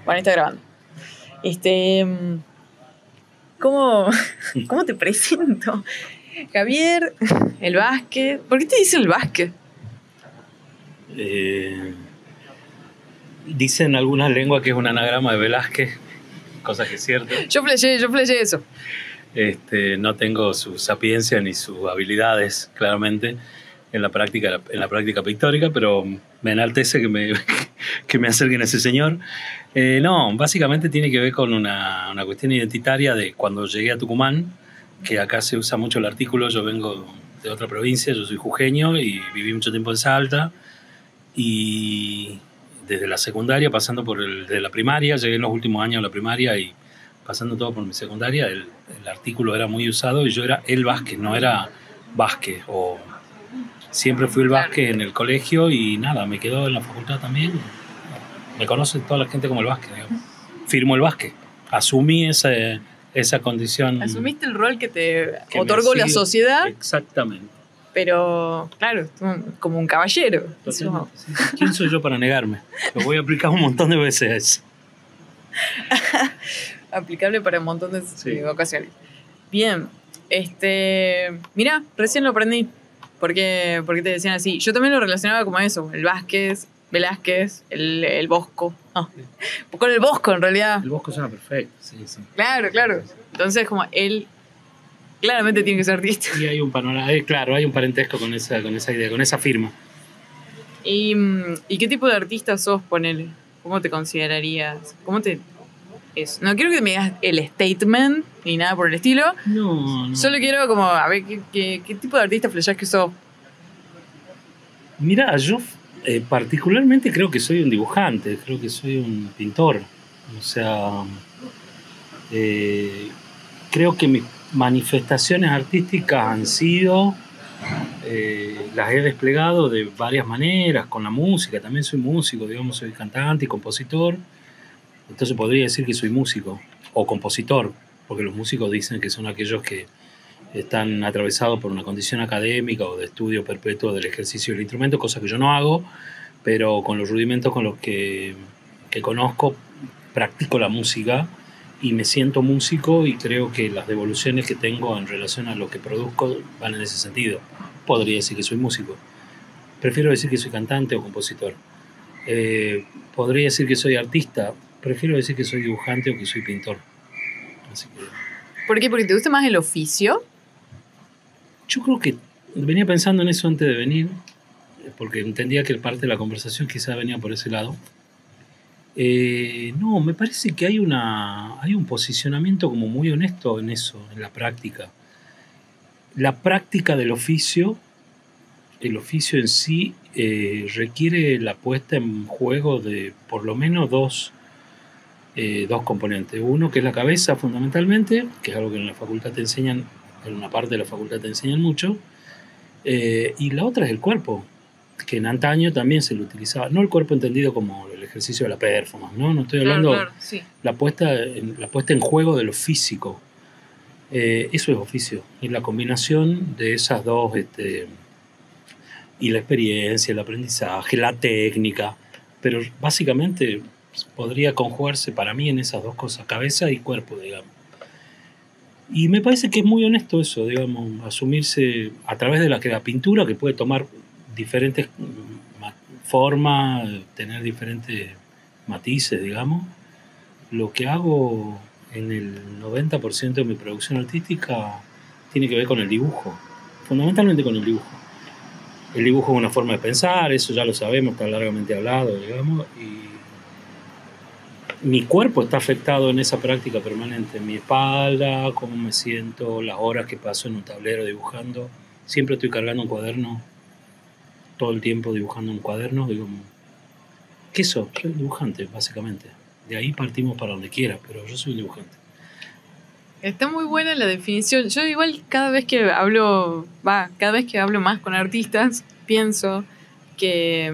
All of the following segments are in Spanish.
Bueno, está grabando. ¿Cómo, ¿Cómo te presento? Javier, el Vázquez. ¿Por qué te dicen el Vázquez? Dicen algunas lenguas que es un anagrama de Velázquez, cosa que es cierto. Yo flasheé eso. No tengo su sapiencia ni sus habilidades, claramente, en la práctica pictórica, pero me enaltece que me acerquen a ese señor. No, básicamente tiene que ver con una cuestión identitaria de cuando llegué a Tucumán, que acá se usa mucho el artículo. Yo vengo de otra provincia, yo soy jujeño y viví mucho tiempo en Salta, y desde la secundaria, pasando de la primaria, llegué en los últimos años a la primaria y pasando todo por mi secundaria, el artículo era muy usado y yo era el Vázquez, no era Vázquez. Siempre fui el Vázquez en el colegio y nada, me quedó en la facultad también. Me conoce toda la gente como el Vázquez, digamos. Firmo el Vázquez. Asumí esa condición. Asumiste el rol que te otorgó la sociedad. Exactamente. Pero, claro, como un caballero. ¿Quién soy yo para negarme? Lo voy a aplicar un montón de veces a eso. Aplicable para un montón de ocasiones. Bien, mirá, recién lo aprendí. ¿Por qué te decían así? Yo también lo relacionaba como eso, el Vázquez, Velázquez, el Bosco. No, con el Bosco en realidad. El Bosco suena perfecto, sí. Claro. Entonces, como él claramente tiene que ser artista. Y hay un panorama, claro, hay un parentesco con esa idea, con esa firma. ¿Y qué tipo de artista sos, ponele? ¿Cómo te considerarías? No quiero que me digas el statement ni nada por el estilo. No. Solo quiero como, a ver, ¿qué tipo de artista flashás que sos? Mira, yo particularmente creo que soy un dibujante, creo que soy un pintor. O sea, creo que mis manifestaciones artísticas han sido, las he desplegado de varias maneras, con la música. También soy músico, digamos, soy cantante y compositor. Entonces podría decir que soy músico o compositor, porque los músicos dicen que son aquellos que están atravesados por una condición académica o de estudio perpetuo del ejercicio del instrumento, cosa que yo no hago, pero con los rudimentos con los que conozco, practico la música y me siento músico, y creo que las devoluciones que tengo en relación a lo que produzco van en ese sentido. Podría decir que soy músico. Prefiero decir que soy cantante o compositor. Podría decir que soy artista. Prefiero decir que soy dibujante o que soy pintor. Así que... ¿Por qué? ¿Porque te gusta más el oficio? Yo creo que venía pensando en eso antes de venir, porque entendía que parte de la conversación quizá venía por ese lado. No, me parece que hay un posicionamiento como muy honesto en eso, en la práctica. La práctica del oficio, el oficio en sí, requiere la puesta en juego de por lo menos dos componentes. Uno, que es la cabeza, fundamentalmente, que es algo que en la facultad te enseñan, en una parte de la facultad te enseñan mucho, y la otra es el cuerpo, que en antaño también se lo utilizaba. No el cuerpo entendido como el ejercicio de la performance, no estoy hablando, claro, sí. la puesta en juego de lo físico. Eso es oficio, y la combinación de esas dos, y la experiencia, el aprendizaje, la técnica, pero básicamente podría conjugarse para mí en esas dos cosas, cabeza y cuerpo, digamos. Y me parece que es muy honesto eso, digamos, asumirse a través de la pintura, que puede tomar diferentes formas, tener diferentes matices, digamos. Lo que hago en el 90% de mi producción artística tiene que ver con el dibujo, fundamentalmente con el dibujo. El dibujo es una forma de pensar, eso ya lo sabemos, está largamente hablado, digamos, y mi cuerpo está afectado en esa práctica permanente. Mi espalda, cómo me siento, las horas que paso en un tablero dibujando. Siempre estoy cargando un cuaderno, todo el tiempo dibujando un cuaderno. Digo, ¿qué soy? Soy un dibujante, básicamente. De ahí partimos para donde quiera, pero yo soy un dibujante. Está muy buena la definición. Yo igual cada vez que hablo más con artistas, pienso que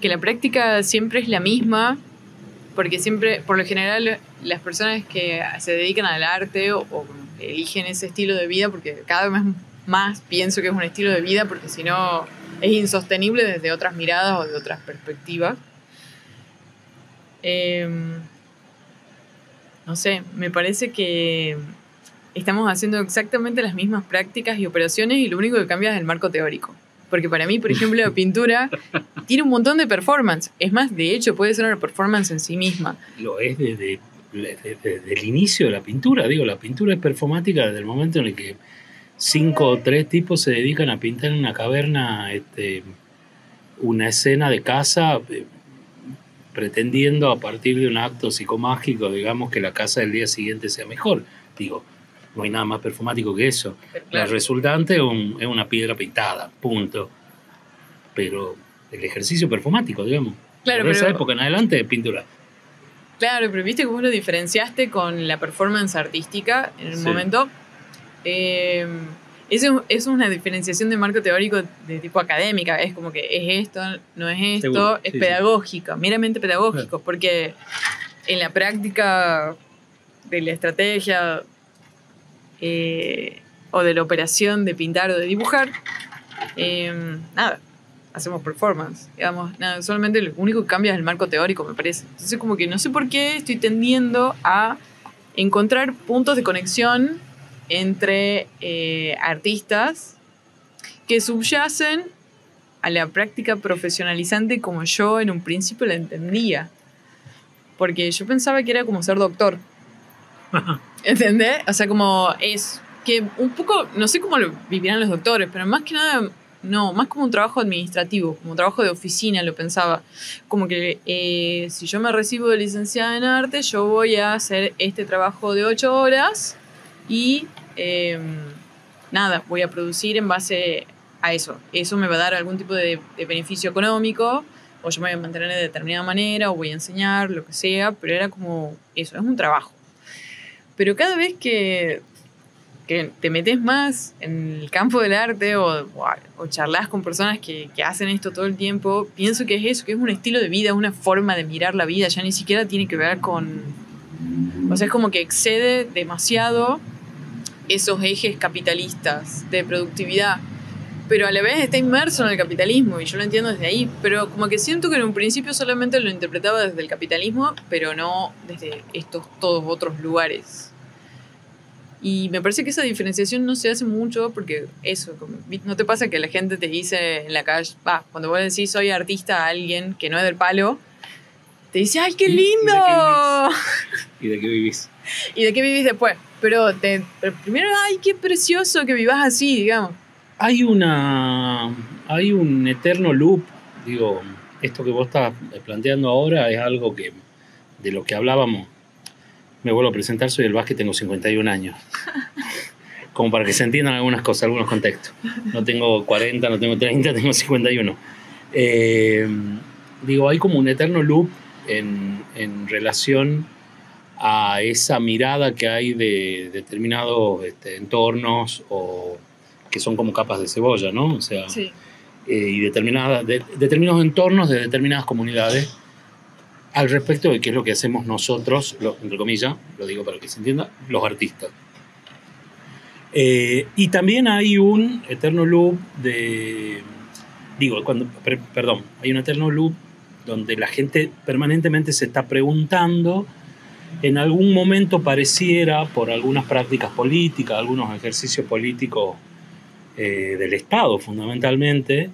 la práctica siempre es la misma, porque siempre, por lo general, las personas que se dedican al arte o eligen ese estilo de vida, porque cada vez más pienso que es un estilo de vida, porque si no es insostenible desde otras miradas o de otras perspectivas. No sé, me parece que estamos haciendo exactamente las mismas prácticas y operaciones y lo único que cambia es el marco teórico. Porque para mí, por ejemplo, la pintura tiene un montón de performance. Es más, de hecho, puede ser una performance en sí misma. Lo es desde el inicio de la pintura. Digo, la pintura es performática desde el momento en el que 5 o 3 tipos se dedican a pintar en una caverna una escena de casa, pretendiendo a partir de un acto psicomágico, digamos, que la casa del día siguiente sea mejor. Digo, no hay nada más performático que eso. Claro. La resultante es una piedra pintada, punto. Pero el ejercicio performático, digamos. Claro, de esa época en adelante, pintura. Claro, pero viste que vos lo diferenciaste con la performance artística en el momento. Eso es una diferenciación de marco teórico de tipo académica. Es como que es esto, no es esto. Seguro. Es pedagógico, meramente pedagógico. Claro. Porque en la práctica de la estrategia o de la operación de pintar o de dibujar, nada, hacemos performance, digamos, nada, solamente lo único que cambia es el marco teórico, me parece. Entonces como que no sé por qué estoy tendiendo a encontrar puntos de conexión entre artistas que subyacen a la práctica profesionalizante como yo en un principio la entendía, porque yo pensaba que era como ser doctor. ¿Entendés? O sea, como es que un poco, no sé cómo lo vivirán los doctores, pero más que nada, no, más como un trabajo administrativo, como un trabajo de oficina, lo pensaba. Como que si yo me recibo de licenciada en arte, yo voy a hacer este trabajo de 8 horas y nada, voy a producir en base a eso. Eso me va a dar algún tipo de beneficio económico, o yo me voy a mantener de determinada manera, o voy a enseñar, lo que sea, pero era como eso, es un trabajo. Pero cada vez que te metes más en el campo del arte o charlas con personas que hacen esto todo el tiempo, pienso que es eso, que es un estilo de vida, una forma de mirar la vida, ya ni siquiera tiene que ver con... O sea, es como que excede demasiado esos ejes capitalistas de productividad, pero a la vez está inmerso en el capitalismo y yo lo entiendo desde ahí, pero como que siento que en un principio solamente lo interpretaba desde el capitalismo, pero no desde estos todos otros lugares. Y me parece que esa diferenciación no se hace mucho porque eso, ¿no te pasa que la gente te dice en la calle, cuando vos decís soy artista a alguien que no es del palo, te dice, ¡ay, qué lindo! ¿Y de qué vivís? ¿Y de qué vivís después? Pero primero, ¡ay, qué precioso que vivás así, digamos! Hay un eterno loop, digo, esto que vos estás planteando ahora es algo que de lo que hablábamos. Me vuelvo a presentar, soy del básquet, tengo 51 años. Como para que se entiendan algunas cosas, algunos contextos. No tengo 40, no tengo 30, tengo 51. Digo, hay como un eterno loop en relación a esa mirada que hay de determinados entornos o que son como capas de cebolla, ¿no? O sea, sí. Y determinados entornos de determinadas comunidades al respecto de qué es lo que hacemos nosotros, entre comillas, lo digo para que se entienda, los artistas. Y también hay un eterno loop hay un eterno loop donde la gente permanentemente se está preguntando, en algún momento pareciera, por algunas prácticas políticas, algunos ejercicios políticos del Estado fundamentalmente,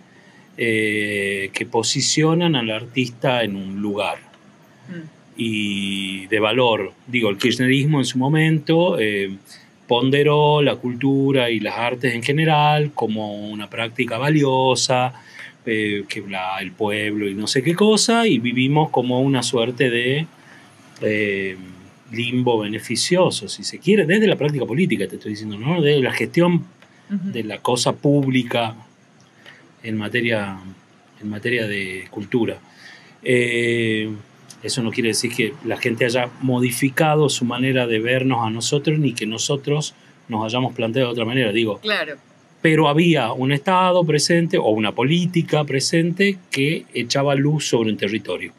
que posicionan al artista en un lugar y de valor. Digo, el kirchnerismo en su momento ponderó la cultura y las artes en general como una práctica valiosa, que el pueblo y no sé qué cosa, y vivimos como una suerte de limbo beneficioso, si se quiere, desde la práctica política, te estoy diciendo, ¿no? De la gestión de la cosa pública en materia de cultura. Eso no quiere decir que la gente haya modificado su manera de vernos a nosotros ni que nosotros nos hayamos planteado de otra manera, digo. Claro. Pero había un Estado presente o una política presente que echaba luz sobre un territorio.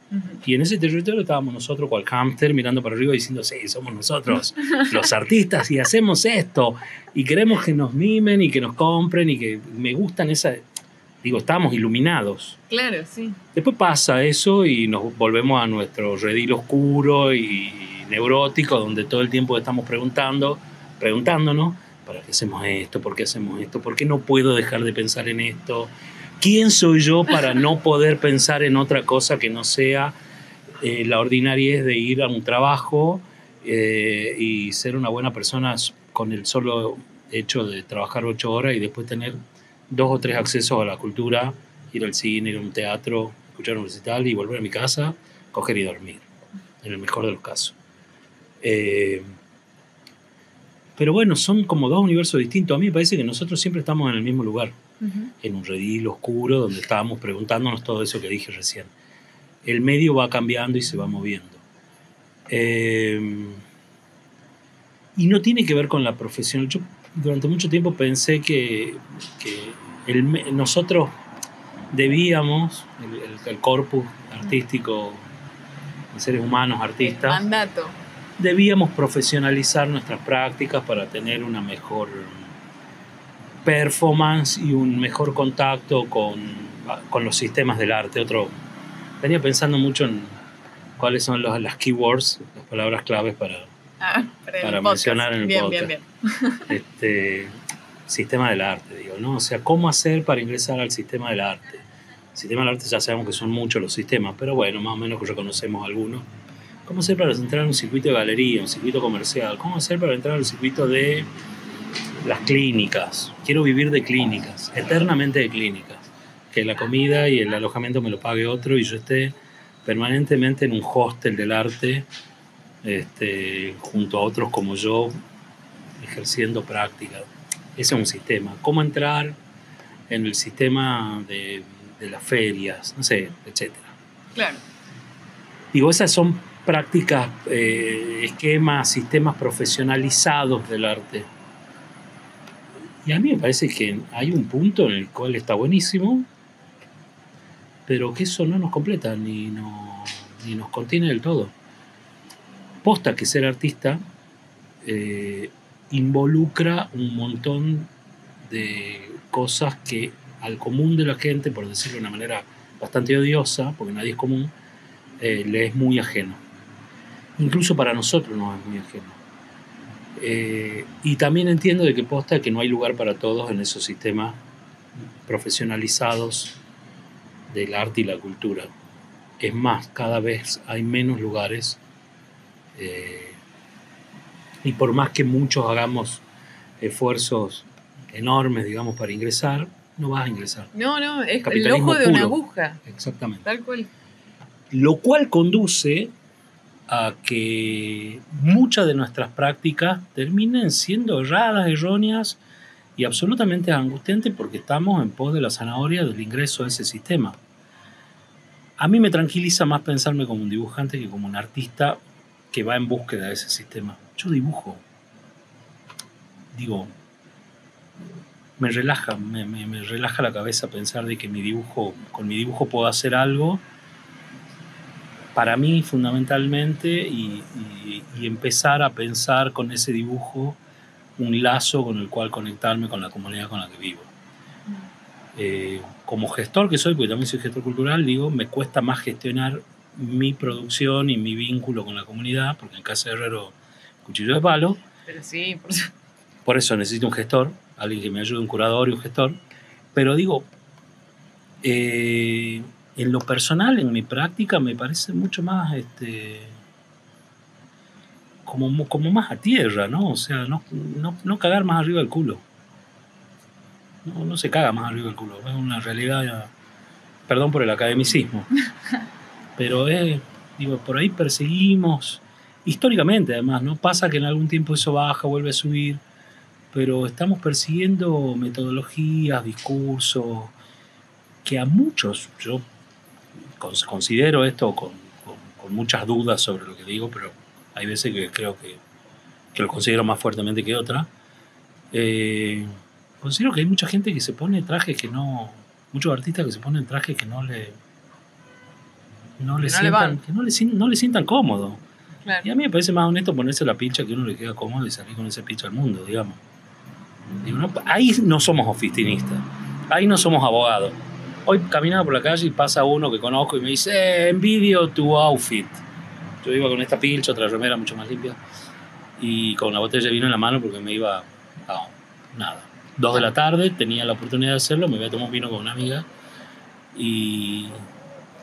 Y en ese territorio estábamos nosotros, cual hámster, mirando para arriba diciendo, sí, somos nosotros los artistas y hacemos esto. Y queremos que nos mimen y que nos compren y que me gustan Digo, estábamos iluminados. Claro, sí. Después pasa eso y nos volvemos a nuestro redil oscuro y neurótico, donde todo el tiempo estamos preguntándonos, ¿para qué hacemos esto? ¿Por qué hacemos esto? ¿Por qué no puedo dejar de pensar en esto? ¿Quién soy yo para no poder pensar en otra cosa que no sea la ordinariedad de ir a un trabajo y ser una buena persona con el solo hecho de trabajar 8 horas y después tener 2 o 3 accesos a la cultura, ir al cine, ir a un teatro, escuchar un recital y volver a mi casa, coger y dormir, en el mejor de los casos. Pero bueno, son como 2 universos distintos. A mí me parece que nosotros siempre estamos en el mismo lugar, en un redil oscuro donde estábamos preguntándonos todo eso que dije recién. El medio va cambiando y se va moviendo. Y no tiene que ver con la profesión. Yo durante mucho tiempo pensé que nosotros debíamos, el corpus artístico de seres humanos, artistas, mandato, debíamos profesionalizar nuestras prácticas para tener una mejor performance y un mejor contacto con los sistemas del arte. Venía pensando mucho en cuáles son las keywords, las palabras claves para mencionar en el podcast. Bien. Sistema del arte, digo, ¿no? O sea, ¿cómo hacer para ingresar al sistema del arte? El sistema del arte ya sabemos que son muchos los sistemas, pero bueno, más o menos que reconocemos algunos. ¿Cómo hacer para entrar en un circuito de galería, un circuito comercial? ¿Cómo hacer para entrar al circuito de las clínicas? Quiero vivir de clínicas, eternamente de clínicas. Que la comida y el alojamiento me lo pague otro y yo esté permanentemente en un hostel del arte junto a otros como yo ejerciendo práctica. Ese es un sistema. ¿Cómo entrar en el sistema de las ferias? No sé, etcétera. Claro. Digo, esas son prácticas, esquemas, sistemas profesionalizados del arte. Y a mí me parece que hay un punto en el cual está buenísimo, pero que eso no nos completa ni nos contiene del todo. Posta que ser artista involucra un montón de cosas que al común de la gente, por decirlo de una manera bastante odiosa, porque nadie es común, le es muy ajeno. Incluso para nosotros nos es muy ajeno. Y también entiendo de que posta que no hay lugar para todos en esos sistemas profesionalizados del arte y la cultura. Es más, cada vez hay menos lugares y por más que muchos hagamos esfuerzos enormes, digamos, para ingresar, no vas a ingresar. No, es el ojo de una aguja. Exactamente. Tal cual. Lo cual conduce a que muchas de nuestras prácticas terminen siendo erradas, erróneas y absolutamente angustiantes porque estamos en pos de la zanahoria del ingreso a ese sistema. A mí me tranquiliza más pensarme como un dibujante que como un artista que va en búsqueda de ese sistema. Yo dibujo. Digo, me relaja la cabeza pensar de que con mi dibujo puedo hacer algo para mí fundamentalmente y empezar a pensar con ese dibujo un lazo con el cual conectarme con la comunidad con la que vivo. Como gestor que soy, porque también soy gestor cultural, digo, me cuesta más gestionar mi producción y mi vínculo con la comunidad, porque en Casa de Herrero, cuchillo de palo. Pero sí, por eso necesito un gestor, alguien que me ayude, un curador y un gestor. Pero digo, en lo personal, en mi práctica, me parece mucho más como más a tierra, ¿no? O sea, no cagar más arriba del culo. No se caga más arriba del culo. Es una realidad, perdón por el academicismo, pero por ahí perseguimos, históricamente además, ¿no? Pasa que en algún tiempo eso baja, vuelve a subir, pero estamos persiguiendo metodologías, discursos, que a muchos, yo considero esto con muchas dudas sobre lo que digo, pero hay veces que creo que lo considero más fuertemente que otra. Considero que hay mucha gente que se pone trajes que no... Muchos artistas que se ponen trajes que no le sientan cómodo. Claro. Y a mí me parece más honesto ponerse la pincha que uno le queda cómodo y salir con ese pincha al mundo, digamos. Digo, ahí no somos oficinistas, ahí no somos abogados, Hoy caminaba por la calle y pasa uno que conozco y me dice, envidio tu outfit. Yo iba con esta pilcha, otra remera mucho más limpia, y con la botella de vino en la mano porque me iba a nada. 2 de la tarde, tenía la oportunidad de hacerlo, me voy a tomar un vino con una amiga. Y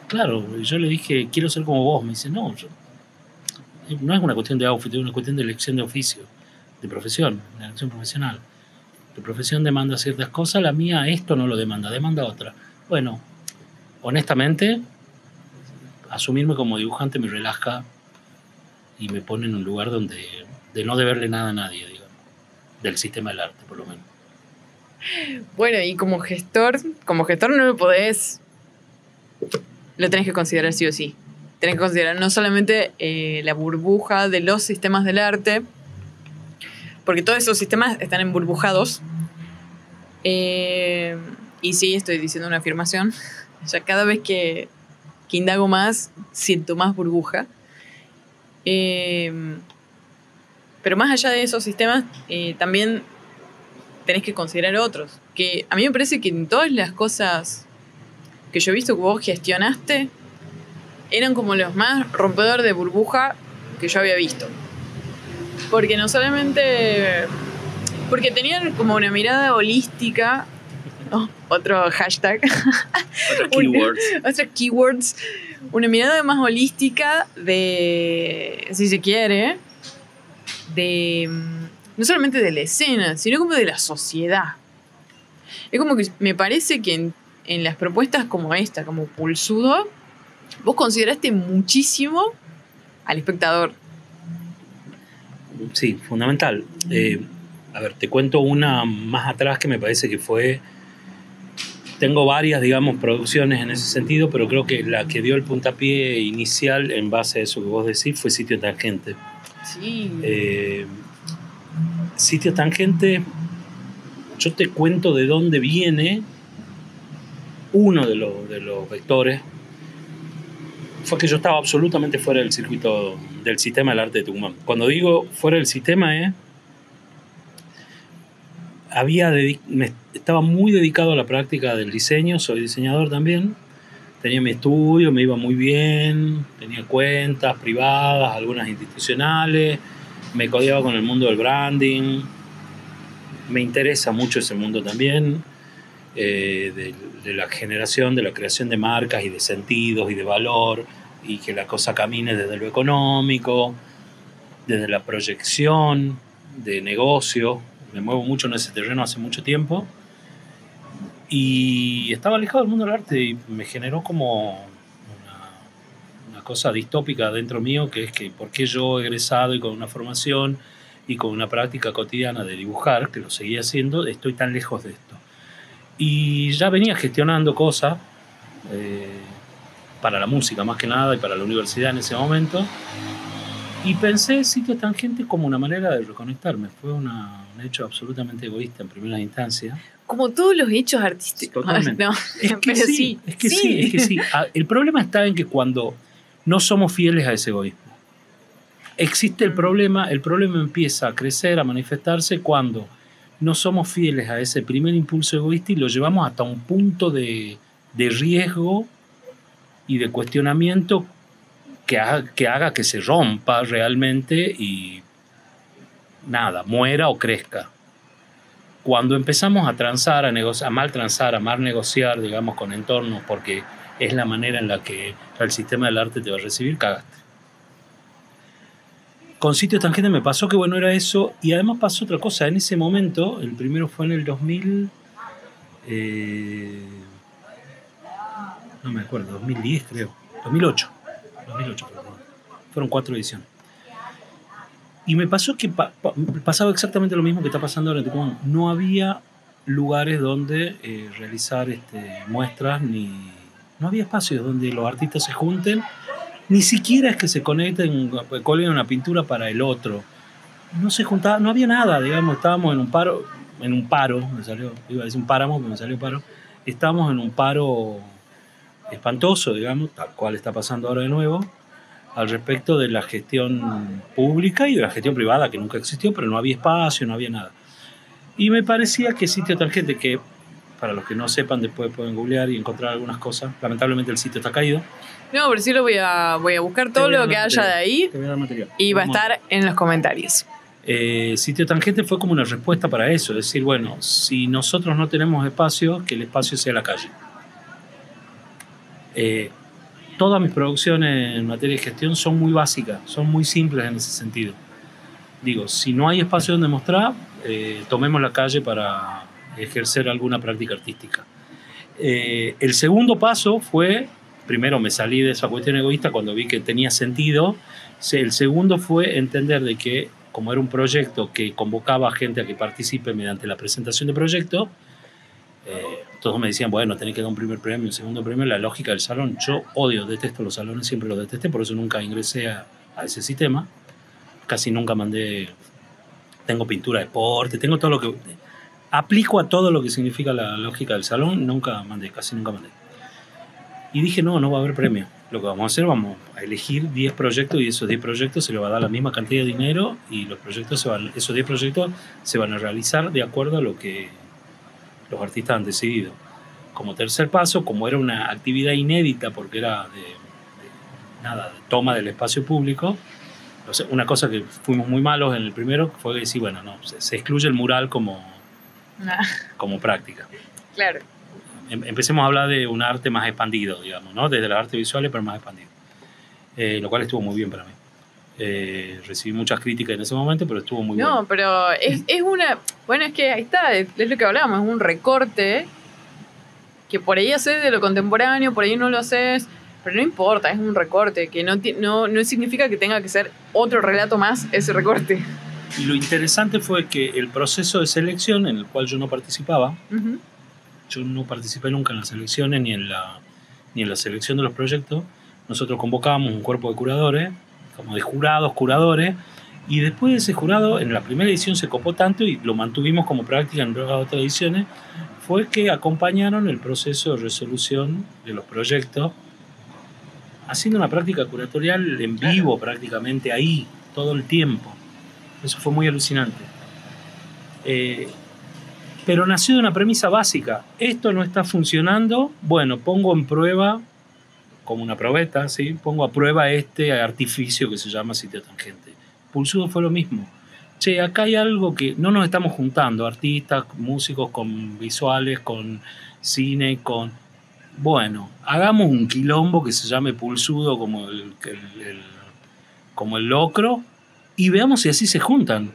claro, yo le dije, quiero ser como vos. Me dice, no es una cuestión de outfit, es una cuestión de elección de oficio, de profesión, de elección profesional. Tu profesión demanda ciertas cosas, la mía esto no lo demanda otra. Bueno, honestamente, asumirme como dibujante me relaja y me pone en un lugar donde de no deberle nada a nadie, digamos, del sistema del arte, por lo menos. Bueno, y como gestor no lo podés, lo tenés que considerar sí o sí. Tenés que considerar no solamente la burbuja de los sistemas del arte, porque todos esos sistemas están emburbujados. Y sí, estoy diciendo una afirmación. Ya cada vez que indago más, siento más burbuja. Pero más allá de esos sistemas, también tenés que considerar otros. Que a mí me parece que en todas las cosas que yo he visto que vos gestionaste, eran como los más rompedores de burbuja que yo había visto. Porque no solamente... Porque tenían como una mirada holística. Oh, otro hashtag. Otros keywords. Una mirada más holística de... Si se quiere. De... No solamente de la escena, sino como de la sociedad. Es como que me parece que en las propuestas como esta, como Pulsudo, vos consideraste muchísimo al espectador. Sí, fundamental. A ver, te cuento una más atrás que me parece que fue... Tengo varias, digamos, producciones en ese sentido, pero creo que la que dio el puntapié inicial en base a eso que vos decís fue Sitio Tangente. Sí. Sitio Tangente, yo te cuento de dónde viene uno de los vectores. Fue que yo estaba absolutamente fuera del circuito del sistema del arte de Tucumán. Cuando digo fuera del sistema estaba muy dedicado a la práctica del diseño, soy diseñador también, tenía mi estudio, me iba muy bien, tenía cuentas privadas, algunas institucionales, me codeaba con el mundo del branding, me interesa mucho ese mundo también, de la generación, de la creación de marcas y de sentidos y de valor, y que la cosa camine desde lo económico, desde la proyección de negocio. Me muevo mucho en ese terreno hace mucho tiempo y estaba alejado del mundo del arte y me generó como una cosa distópica dentro mío, que es que por qué yo egresado y con una formación y con una práctica cotidiana de dibujar, que lo seguía haciendo, estoy tan lejos de esto. Y ya venía gestionando cosas para la música más que nada y para la universidad en ese momento. Y pensé Sitio Tangente como una manera de reconectarme. Fue un hecho absolutamente egoísta en primera instancia. Como todos los hechos artísticos. Totalmente. No, es que sí. El problema está en que cuando no somos fieles a ese egoísmo. Existe el problema empieza a crecer, a manifestarse cuando no somos fieles a ese primer impulso egoísta y lo llevamos hasta un punto de riesgo y de cuestionamiento que haga que se rompa realmente y nada, muera o crezca. Cuando empezamos a transar, a negociar, a mal transar, a mal negociar, digamos, con entornos, porque es la manera en la que el sistema del arte te va a recibir, cagaste. Con Sitio Tangente me pasó que, bueno, era eso, y además pasó otra cosa. En ese momento, el primero fue en el 2000... no me acuerdo, 2010 creo, 2008 fueron 4 ediciones. Y me pasó que pasaba exactamente lo mismo que está pasando ahora en Tucumán. No había lugares donde realizar muestras, no había espacios donde los artistas se junten, ni siquiera es que se conecten, colguen una pintura para el otro. No se juntaba, no había nada, digamos, estábamos en un paro, me salió, iba a decir un páramo, pero me salió paro. Estábamos en un paro espantoso, digamos, tal cual está pasando ahora de nuevo, al respecto de la gestión pública y de la gestión privada, que nunca existió, pero no había espacio, no había nada. Y me parecía que Sitio Tangente, que para los que no sepan, después pueden googlear y encontrar algunas cosas. Lamentablemente el sitio está caído. No, pero sí lo voy a buscar todo lo que haya de ahí Te voy a dar material. y va a estar en los comentarios. Sitio Tangente fue como una respuesta para eso, es decir, bueno, si nosotros no tenemos espacio, que el espacio sea la calle. Todas mis producciones en materia de gestión son muy básicas, son muy simples en ese sentido. Digo, si no hay espacio donde mostrar, tomemos la calle para ejercer alguna práctica artística. El segundo paso fue, primero me salí de esa cuestión egoísta cuando vi que tenía sentido. El segundo fue entender de que, como era un proyecto que convocaba a gente a que participe mediante la presentación de proyectos, todos me decían, bueno, tenés que dar un primer premio, un segundo premio, la lógica del salón. Yo detesto los salones, siempre los detesté, por eso nunca ingresé a ese sistema. Casi nunca mandé, tengo pintura de deporte, tengo todo lo que, aplico a todo lo que significa la lógica del salón, casi nunca mandé. Y dije, no va a haber premio. Lo que vamos a hacer, vamos a elegir 10 proyectos y esos 10 proyectos se les va a dar la misma cantidad de dinero y esos 10 proyectos se van a realizar de acuerdo a lo que los artistas han decidido. Como tercer paso, como era una actividad inédita porque era de toma del espacio público, una cosa que fuimos muy malos en el primero fue decir, bueno, no, se excluye el mural como práctica. Claro. Empecemos a hablar de un arte más expandido, digamos, ¿no? Desde las artes visuales, pero más expandido. Lo cual estuvo muy bien para mí. Recibí muchas críticas en ese momento, pero estuvo muy bien. No, pero es una... Bueno, es que ahí está, es lo que hablábamos, es un recorte que por ahí haces de lo contemporáneo, por ahí no lo haces, pero no importa, es un recorte, que no significa que tenga que ser otro relato más ese recorte. Y lo interesante fue que el proceso de selección, en el cual yo no participaba, yo no participé nunca en las selecciones ni en la selección de los proyectos. Nosotros convocábamos un cuerpo de curadores, como de curadores, y después de ese jurado, en la primera edición se copó tanto y lo mantuvimos como práctica en las otras ediciones, fue que acompañaron el proceso de resolución de los proyectos, haciendo una práctica curatorial en vivo prácticamente ahí, todo el tiempo. Eso fue muy alucinante. Pero nació de una premisa básica. Esto no está funcionando, bueno, pongo en prueba, como una probeta, ¿sí? Pongo a prueba este artificio que se llama Sitio Tangente. Pulsudo fue lo mismo. Che, acá hay algo que no nos estamos juntando, artistas, músicos con visuales, con cine, con... Bueno, hagamos un quilombo que se llame Pulsudo como el locro y veamos si así se juntan.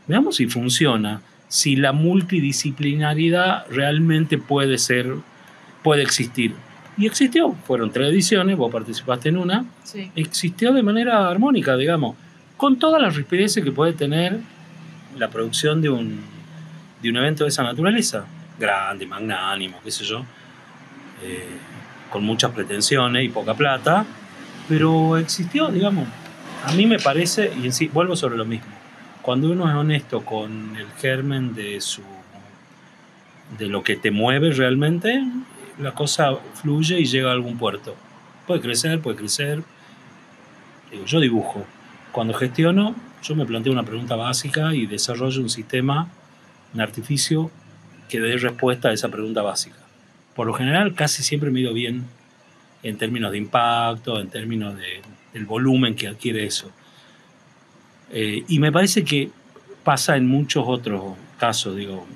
Veamos si funciona, si la multidisciplinaridad realmente puede existir. Y existió, fueron 3 ediciones, vos participaste en una, sí. Existió de manera armónica, digamos, con todas las rispideces que puede tener la producción de un evento de esa naturaleza, grande, magnánimo, qué sé yo, con muchas pretensiones y poca plata, pero existió, digamos. A mí me parece, y en sí, vuelvo sobre lo mismo, cuando uno es honesto con el germen de lo que te mueve realmente, la cosa fluye y llega a algún puerto. Puede crecer. Digo, yo dibujo. Cuando gestiono, yo me planteo una pregunta básica y desarrollo un sistema, un artificio que dé respuesta a esa pregunta básica. Por lo general, casi siempre me he ido bien en términos de impacto, en términos del volumen que adquiere eso. Y me parece que pasa en muchos otros casos, digo.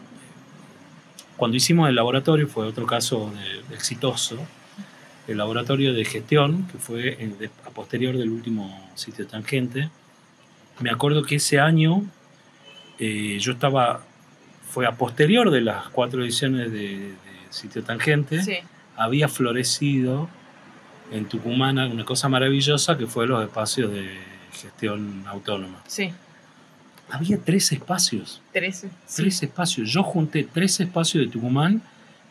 Cuando hicimos el laboratorio, fue otro caso exitoso, el laboratorio de gestión, que fue a posterior del último Sitio Tangente. Me acuerdo que ese año fue a posterior de las 4 ediciones de Sitio Tangente, Sí. Había florecido en Tucumán una cosa maravillosa que fue los espacios de gestión autónoma. Sí. Había 3 espacios. 13. 3 espacios. Yo junté 3 espacios de Tucumán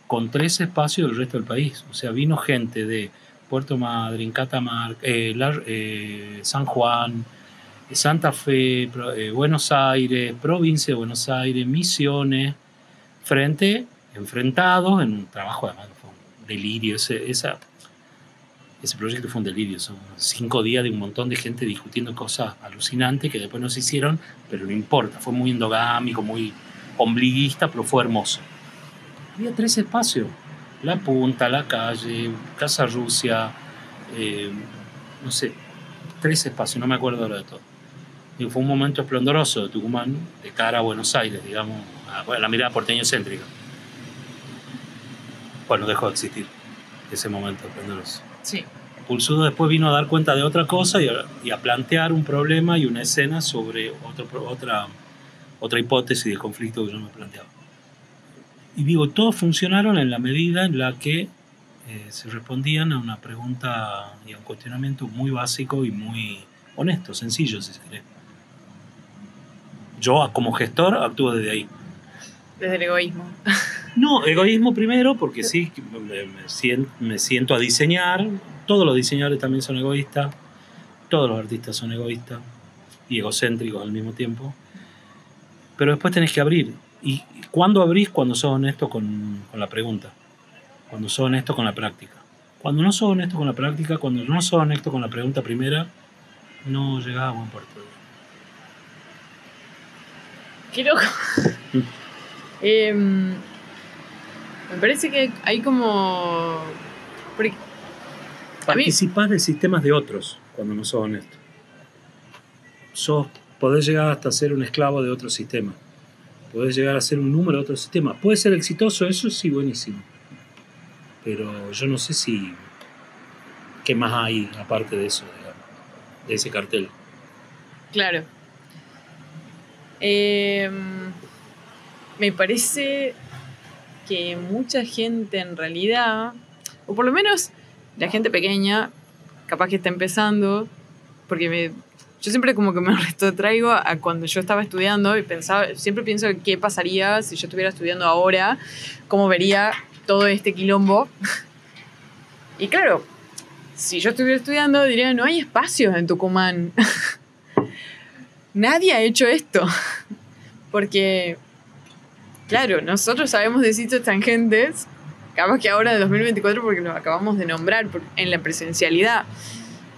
con 3 espacios del resto del país. O sea, vino gente de Puerto Madryn, Catamarca, San Juan, Santa Fe, Buenos Aires, provincia de Buenos Aires, Misiones, enfrentados en un trabajo, además fue un delirio. Ese proyecto fue un delirio. Son 5 días de un montón de gente discutiendo cosas alucinantes que después no se hicieron, pero no importa. Fue muy endogámico, muy ombliguista, pero fue hermoso. Había 3 espacios. La Punta, la calle, Casa Rusia, no sé, 3 espacios, no me acuerdo ahora de todo. Y fue un momento esplendoroso de Tucumán, de cara a Buenos Aires, digamos, a la mirada porteño-céntrica. Bueno, dejó de existir ese momento esplendoroso. Sí. Pulsudo después vino a dar cuenta de otra cosa y a plantear un problema y una escena sobre otra hipótesis de conflicto que yo me planteaba. Y digo, todos funcionaron en la medida en la que se respondían a una pregunta y a un cuestionamiento muy básico y muy honesto, sencillo, si se quiere. Yo, como gestor, actúo desde ahí. Desde el egoísmo. No, egoísmo primero, porque sí, me siento a diseñar. Todos los diseñadores también son egoístas. Todos los artistas son egoístas y egocéntricos al mismo tiempo. Pero después tenés que abrir. ¿Y cuándo abrís? Cuando sos honesto con la pregunta. Cuando sos honesto con la práctica. Cuando no sos honesto con la práctica, cuando no sos honesto con la pregunta primera, no llegás a buen puerto. Qué loco. Me parece que hay como... Participás de sistemas de otros cuando no sos honesto. Podés llegar hasta ser un esclavo de otro sistema. Podés llegar a ser un número de otro sistema. Puede ser exitoso, eso sí, buenísimo. Pero yo no sé si... ¿Qué más hay aparte de eso, digamos, de ese cartel? Claro. Me parece que mucha gente en realidad, o por lo menos la gente pequeña, capaz que está empezando, porque yo siempre como que me retrotraigo a cuando yo estaba estudiando y siempre pienso qué pasaría si yo estuviera estudiando ahora, cómo vería todo este quilombo. Y claro, si yo estuviera estudiando diría, no hay espacios en Tucumán. Nadie ha hecho esto. Porque, claro, nosotros sabemos de sitios tangentes, capaz que ahora de 2024 porque lo acabamos de nombrar en la presencialidad.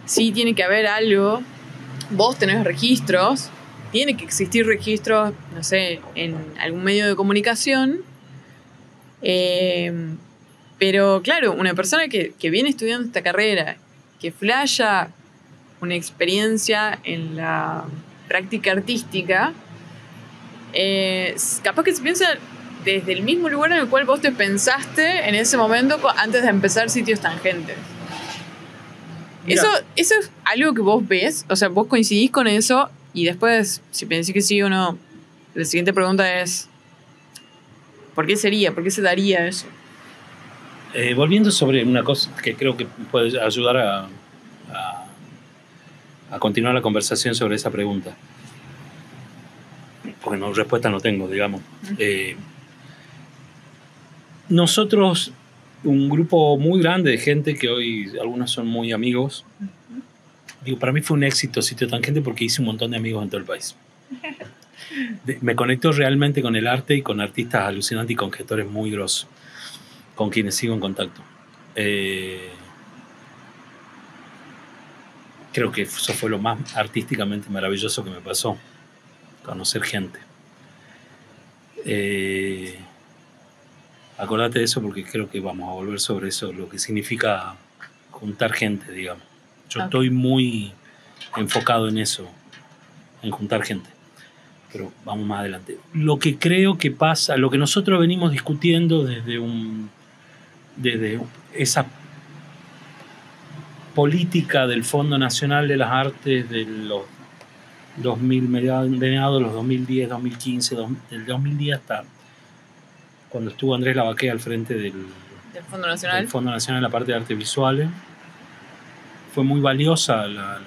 Sí tiene que haber algo. Vos tenés registros, tiene que existir registros, no sé, en algún medio de comunicación. Pero claro, una persona que viene estudiando esta carrera, que flasha una experiencia en la práctica artística, capaz que se piensa desde el mismo lugar en el cual vos te pensaste en ese momento antes de empezar Sitios Tangentes. Eso es algo que vos ves, o sea, vos coincidís con eso y después, si pensás que sí o no, la siguiente pregunta es ¿por qué sería? ¿Por qué se daría eso? Volviendo sobre una cosa que creo que puede ayudar a continuar la conversación sobre esa pregunta. Porque respuesta no tengo, digamos. Nosotros, un grupo muy grande de gente que hoy algunos son muy amigos, digo, para mí fue un éxito Sitio Tangente porque hice un montón de amigos en todo el país. Me conecto realmente con el arte y con artistas alucinantes y con gestores muy grosos, con quienes sigo en contacto. Creo que eso fue lo más artísticamente maravilloso que me pasó, conocer gente. Acordate de eso porque creo que vamos a volver sobre eso, lo que significa juntar gente, digamos. Yo estoy muy enfocado en eso, en juntar gente, pero vamos más adelante. Lo que creo que pasa, lo que nosotros venimos discutiendo desde esa política del Fondo Nacional de las Artes de los 2000, mediados, los 2010, 2015, del 2010 hasta cuando estuvo Andrés Lavaqué al frente del Fondo Nacional. Del Fondo Nacional en la parte de artes visuales. Fue muy valiosa la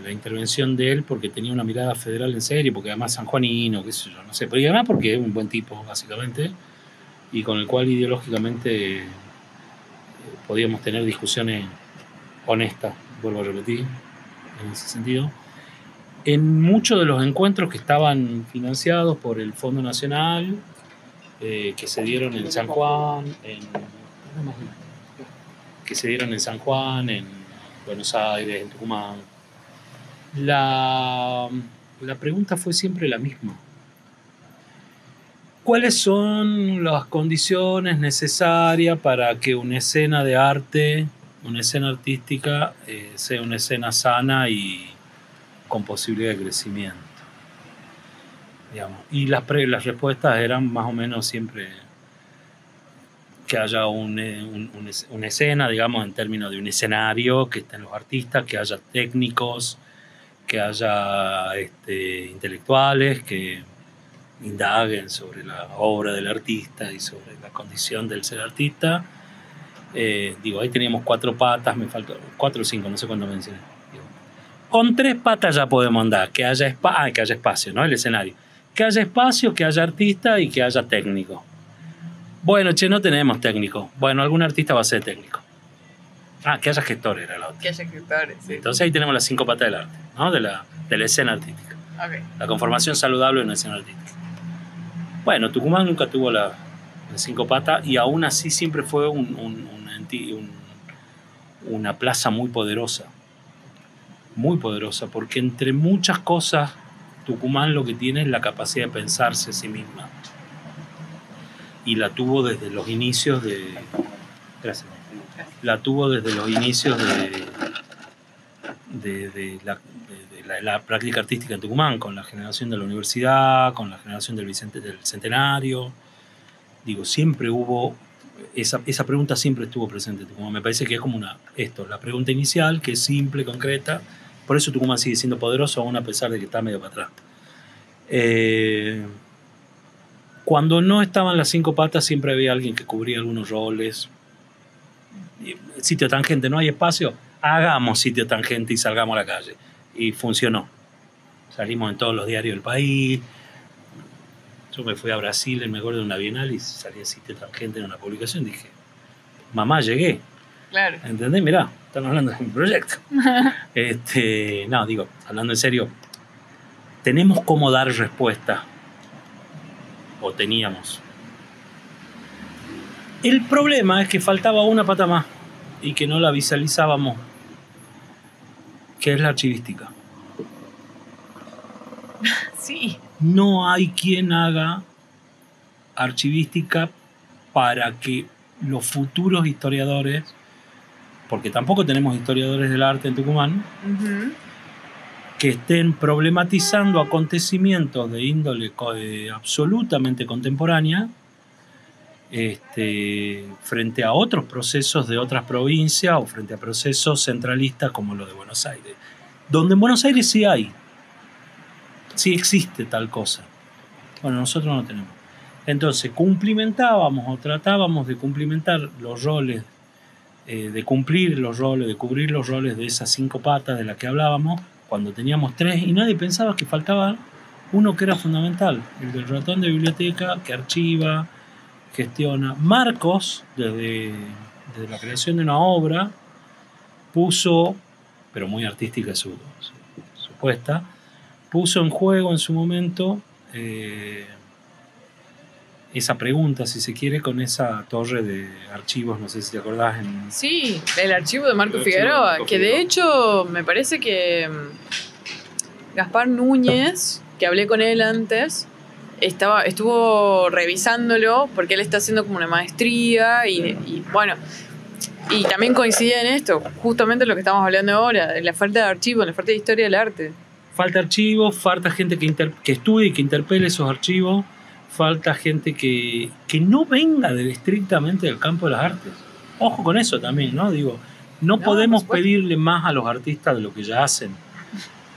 intervención de él porque tenía una mirada federal en serio, porque además sanjuanino, qué sé yo, no sé, pero además porque es un buen tipo, básicamente, y con el cual ideológicamente podíamos tener discusiones honestas, vuelvo a repetir, en ese sentido. En muchos de los encuentros que estaban financiados por el Fondo Nacional, que se dieron en San Juan, en Buenos Aires, en Tucumán, la pregunta fue siempre la misma. ¿Cuáles son las condiciones necesarias para que una escena de arte, una escena artística, sea una escena sana y con posibilidad de crecimiento? Digamos. Y las respuestas eran más o menos siempre que haya una escena, digamos, en términos de un escenario, que estén los artistas, que haya técnicos, que haya intelectuales, que indaguen sobre la obra del artista y sobre la condición del ser artista. Ahí teníamos 4 patas, me faltó 4 o 5, no sé cuándo mencioné. Con 3 patas ya podemos andar, que haya espacio, ¿no? El escenario. Que haya espacio, que haya artista y que haya técnico. Bueno, no tenemos técnico. Bueno, algún artista va a ser técnico. Que haya gestores era la otra. Que haya gestores, sí. Entonces ahí tenemos las 5 patas del arte, ¿no? De la escena artística. Okay. La conformación saludable de una escena artística. Bueno, Tucumán nunca tuvo las 5 patas y aún así siempre fue una plaza muy poderosa, porque entre muchas cosas Tucumán lo que tiene es la capacidad de pensarse a sí misma y la tuvo desde los inicios de la práctica artística en Tucumán, con la generación de la universidad, con la generación del centenario. Siempre hubo esa pregunta, siempre estuvo presente en Tucumán. Me parece que es como la pregunta inicial, que es simple, concreta. Por eso Tucumán sigue siendo poderoso, aún a pesar de que está medio para atrás. Cuando no estaban las 5 patas, siempre había alguien que cubría algunos roles. Sitio tangente, no hay espacio, hagamos sitio tangente y salgamos a la calle. Y funcionó. Salimos en todos los diarios del país. Yo me fui a Brasil, me acuerdo de una bienal, y salía sitio tangente en una publicación. Dije, mamá, llegué. Claro. ¿Entendés? Mirá, están hablando de mi proyecto. Hablando en serio, tenemos cómo dar respuesta. O teníamos. El problema es que faltaba una pata más y que no la visualizábamos, que es la archivística. Sí. No hay quien haga archivística para que los futuros historiadores, porque tampoco tenemos historiadores del arte en Tucumán, que estén problematizando acontecimientos de índole absolutamente contemporánea frente a otros procesos de otras provincias o frente a procesos centralistas como los de Buenos Aires, donde en Buenos Aires sí existe tal cosa. Bueno, nosotros no tenemos. Entonces cumplimentábamos o tratábamos de cumplimentar los roles, de cubrir los roles de esas 5 patas de las que hablábamos, cuando teníamos 3 y nadie pensaba que faltaba uno que era fundamental, el del ratón de biblioteca, que archiva, gestiona. Marcos, desde la creación de una obra, puso, pero muy artística su puesta, puso en juego en su momento esa pregunta, si se quiere, con esa torre de archivos, no sé si te acordás. Sí, el archivo de Marco Figueroa, que de hecho me parece que Gaspar Núñez, que hablé con él antes, estuvo revisándolo porque él está haciendo como una maestría y bueno, y también coincidía en esto, justamente lo que estamos hablando ahora, de la falta de archivos, la falta de historia del arte. Falta archivos, falta gente que estudie y que interpele esos archivos, falta gente que no venga estrictamente del campo de las artes. Ojo con eso también, ¿no? No podemos pedirle más a los artistas de lo que ya hacen.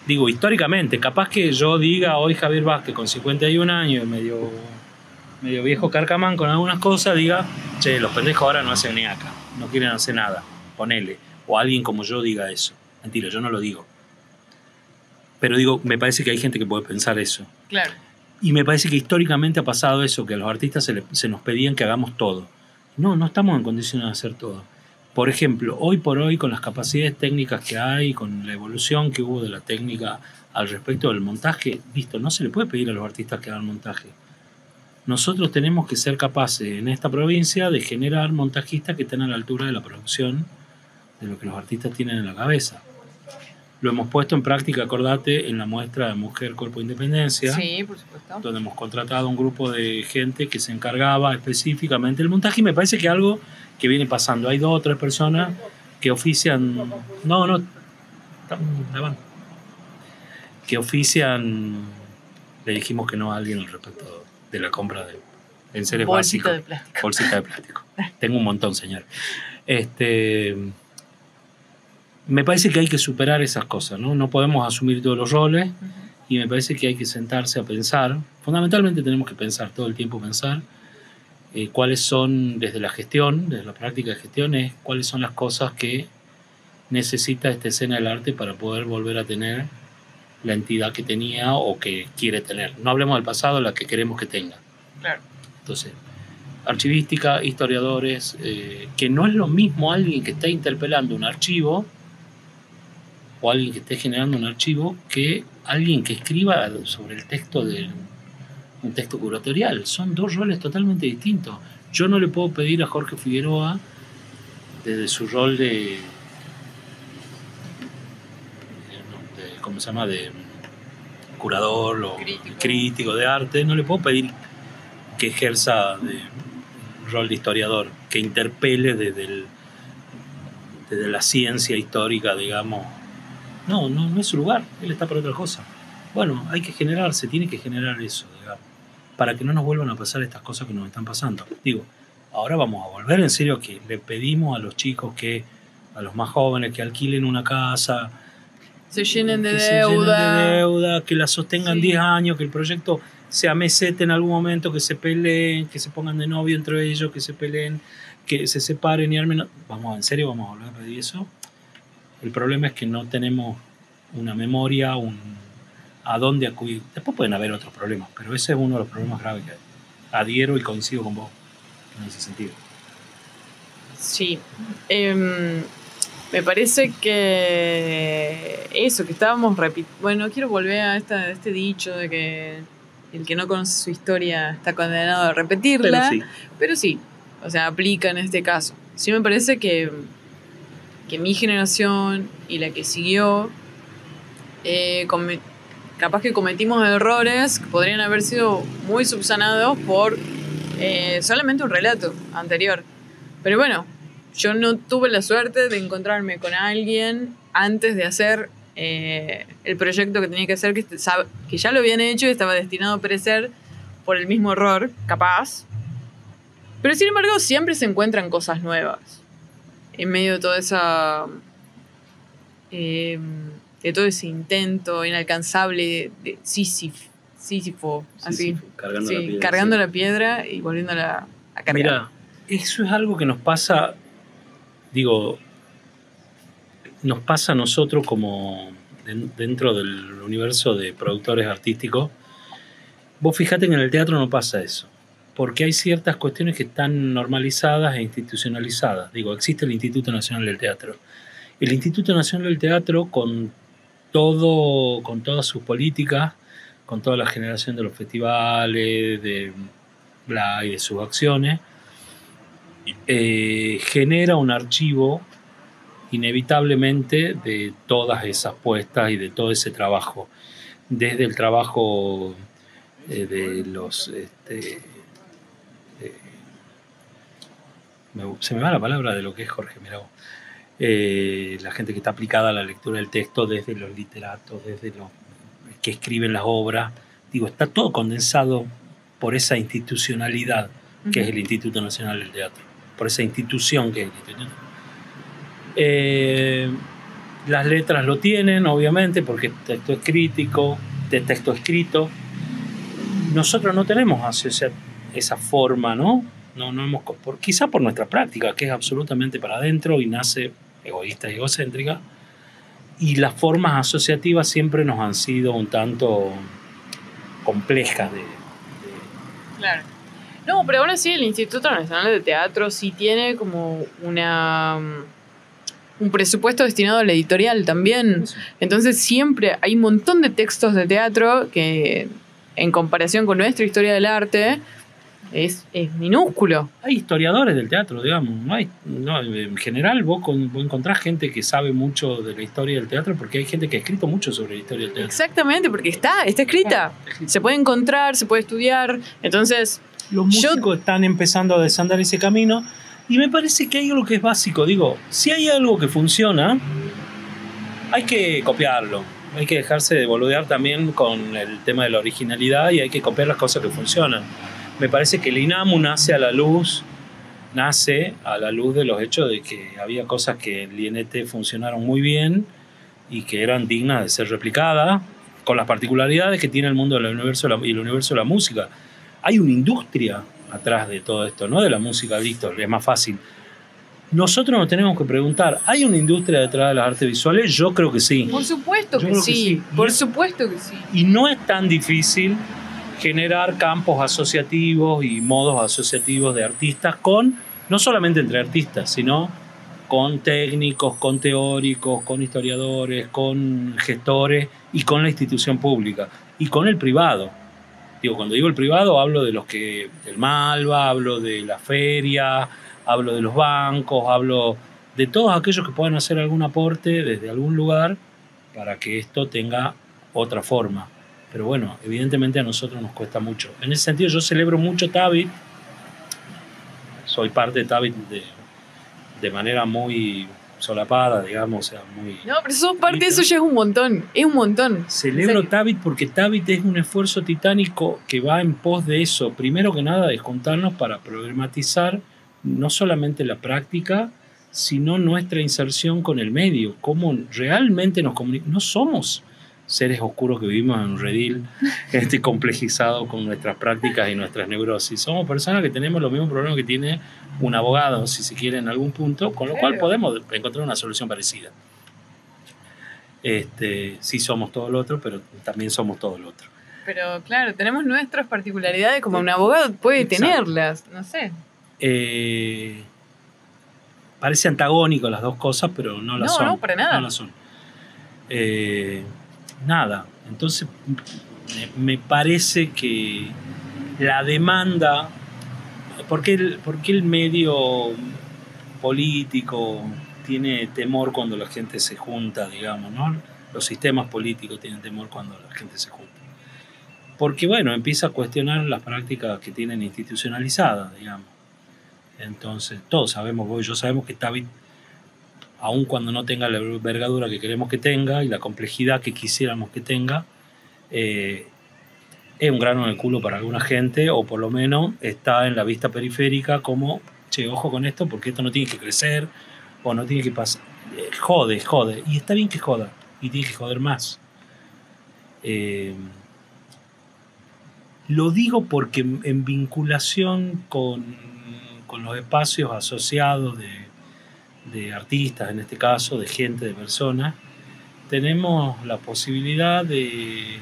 Históricamente, capaz que yo diga hoy Javier Vázquez con 51 años, medio viejo carcamán con algunas cosas, diga, che, los pendejos ahora no hacen ni acá, no quieren hacer nada, ponele. O alguien como yo diga eso. Mentira, yo no lo digo. Pero me parece que hay gente que puede pensar eso. Claro. Y me parece que históricamente ha pasado eso, que a los artistas se nos pedían que hagamos todo. No estamos en condiciones de hacer todo. Por ejemplo, hoy por hoy, con las capacidades técnicas que hay, con la evolución que hubo de la técnica al respecto del montaje, no se le puede pedir a los artistas que hagan montaje. Nosotros tenemos que ser capaces en esta provincia de generar montajistas que estén a la altura de la producción de lo que los artistas tienen en la cabeza. Lo hemos puesto en práctica, acordate, en la muestra de Mujer, Cuerpo e Independencia. Sí, por supuesto. Donde hemos contratado un grupo de gente que se encargaba específicamente del montaje, y me parece que algo que viene pasando. Hay 2 o 3 personas que ofician... No, estamos grabando. Que ofician... Le dijimos que no a alguien al respecto de la compra de enseres básicos. De plástico. Bolsita de plástico. Tengo un montón, señor. Me parece que hay que superar esas cosas, ¿no? No podemos asumir todos los roles, y me parece que hay que sentarse a pensar. Fundamentalmente tenemos que pensar, todo el tiempo pensar, cuáles son, desde la gestión, desde la práctica de gestión, cuáles son las cosas que necesita esta escena del arte para poder volver a tener la entidad que tenía o que quiere tener. No hablemos del pasado, la que queremos que tenga. Claro. Entonces, archivística, historiadores, que no es lo mismo alguien que está interpelando un archivo o alguien que esté generando un archivo que alguien que escriba sobre el texto de un texto curatorial. Son 2 roles totalmente distintos. Yo no le puedo pedir a Jorge Figueroa, desde su rol de ¿cómo se llama? De curador o crítico de arte, no le puedo pedir que ejerza de rol de historiador, que interpele desde la ciencia histórica, digamos. No es su lugar, él está por otra cosa. Bueno, hay que se tiene que generar eso, digamos, para que no nos vuelvan a pasar estas cosas que nos están pasando. Digo, ahora vamos a volver en serio, que le pedimos a los chicos a los más jóvenes, que alquilen una casa, se llenen de deuda, que la sostengan 10 años, que el proyecto se amesete en algún momento, que se peleen, que se pongan de novio entre ellos, que se peleen, que se separen y armen. En serio vamos a volver a pedir eso. El problema es que no tenemos una memoria, a dónde acudir. Después pueden haber otros problemas, pero ese es uno de los problemas graves que hay. Adhiero y coincido con vos en ese sentido. Sí. Me parece que eso, que estábamos repitiendo. Bueno, quiero volver a este dicho de que el que no conoce su historia está condenado a repetirla. Pero sí, o sea, aplica en este caso. Sí, me parece que mi generación y la que siguió, capaz que cometimos errores que podrían haber sido muy subsanados por solamente un relato anterior. Pero bueno, yo no tuve la suerte de encontrarme con alguien antes de hacer el proyecto que tenía que hacer, que ya lo habían hecho y estaba destinado a perecer por el mismo error, capaz. Pero sin embargo siempre se encuentran cosas nuevas en medio de toda esa de todo ese intento inalcanzable de Sísifo, así, cargando la piedra y volviéndola a cargar. Mira, eso es algo que nos pasa, nos pasa a nosotros como dentro del universo de productores artísticos. Vos fijate que en el teatro no pasa eso, porque hay ciertas cuestiones que están normalizadas e institucionalizadas. Existe el Instituto Nacional del Teatro. El Instituto Nacional del Teatro, con todas sus políticas, con toda la generación de los festivales, y de sus acciones, genera un archivo inevitablemente de todas esas puestas y de todo ese trabajo, desde el trabajo de los se me va la palabra de lo que es Jorge, mirá vos. La gente que está aplicada a la lectura del texto, desde los literatos, desde los que escriben las obras, está todo condensado por esa institucionalidad que es el Instituto Nacional del Teatro, por esa institución que es el Instituto. Las letras lo tienen, obviamente, porque es texto escrito. Nosotros no tenemos esa forma, ¿no? Quizá por nuestra práctica, que es absolutamente para adentro y nace egoísta y egocéntrica, y las formas asociativas siempre nos han sido un tanto complejas Claro. No, pero aún así el Instituto Nacional de Teatro sí tiene como un presupuesto destinado a la editorial también. Sí. Entonces siempre hay un montón de textos de teatro que, en comparación con nuestra historia del arte, es minúsculo. Hay historiadores del teatro, digamos. En general vos encontrás gente que sabe mucho de la historia del teatro porque hay gente que ha escrito mucho sobre la historia del teatro. Exactamente, porque está escrita. Se puede encontrar, se puede estudiar. Entonces, los músicos están empezando a desandar ese camino y me parece que hay algo que es básico. Digo, si hay algo que funciona, hay que copiarlo. Hay que dejarse de boludear también con el tema de la originalidad y hay que copiar las cosas que funcionan. Me parece que el INAMU nace a la luz de los hechos de que había cosas que en el INT funcionaron muy bien y que eran dignas de ser replicadas, con las particularidades que tiene el mundo del universo y el universo de la música. Hay una industria atrás de todo esto, no de la música, listo, es más fácil. Nosotros nos tenemos que preguntar, ¿hay una industria detrás de las artes visuales? Yo creo que sí. Por supuesto que sí. Por supuesto que sí. Y no es tan difícil generar campos asociativos y modos asociativos de artistas no solamente entre artistas, sino con técnicos, con teóricos, con historiadores, con gestores y con la institución pública y con el privado. Digo, cuando digo el privado hablo del Malva, hablo de la feria, hablo de los bancos, hablo de todos aquellos que puedan hacer algún aporte desde algún lugar para que esto tenga otra forma. Pero bueno, evidentemente a nosotros nos cuesta mucho. En ese sentido yo celebro mucho Tabit. Soy parte de Tabit de manera muy solapada, digamos. O sea, muy... No, pero sos parte de eso ya es un montón. Es un montón. Celebro Tabit porque Tabit es un esfuerzo titánico que va en pos de eso. Primero que nada, de juntarnos para problematizar no solamente la práctica, sino nuestra inserción con el medio. Cómo realmente nos comunicamos. No somos seres oscuros que vivimos en un redil complejizado con nuestras prácticas y nuestras neurosis. Somos personas que tenemos los mismos problemas que tiene un abogado, si se quiere, en algún punto, con lo cual podemos encontrar una solución parecida. Sí somos todo lo otro, pero también somos todo lo otro. Pero claro, tenemos nuestras particularidades como un abogado puede tenerlas, no sé. Parece antagónico las dos cosas, pero no las son. No, para nada. No las son. Nada. Entonces, me parece que la demanda... ¿Por qué el medio político tiene temor cuando la gente se junta, digamos, ¿no? Los sistemas políticos tienen temor cuando la gente se junta. Porque, bueno, empieza a cuestionar las prácticas que tienen institucionalizadas, digamos. Entonces, todos sabemos, vos y yo sabemos que Tabit, aun cuando no tenga la envergadura que queremos que tenga y la complejidad que quisiéramos que tenga, es un grano en el culo para alguna gente, o por lo menos está en la vista periférica como, che, ojo con esto, porque esto no tiene que crecer, o no tiene que pasar. Jode, y está bien que joda, y tiene que joder más. Lo digo porque en vinculación con los espacios asociados de artistas, en este caso, de gente, de personas, tenemos la posibilidad de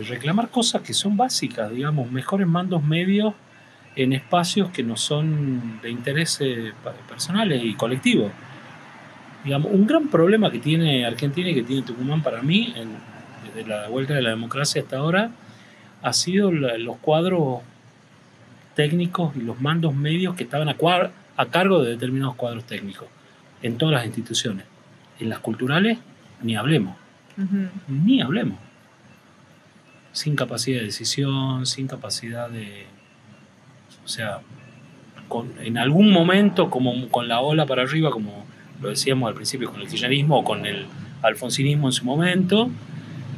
reclamar cosas que son básicas, digamos, mejores mandos medios en espacios que no son de intereses personales y colectivos. Digamos, un gran problema que tiene Argentina y que tiene Tucumán para mí, desde la vuelta de la democracia hasta ahora, ha sido los cuadros técnicos y los mandos medios que estaban a cargo de determinados cuadros técnicos en todas las instituciones. En las culturales, ni hablemos. Ni hablemos. Sin capacidad de decisión, sin capacidad de... O sea, en algún momento, como con la ola para arriba, como lo decíamos al principio, con el kirchnerismo o con el alfonsinismo en su momento,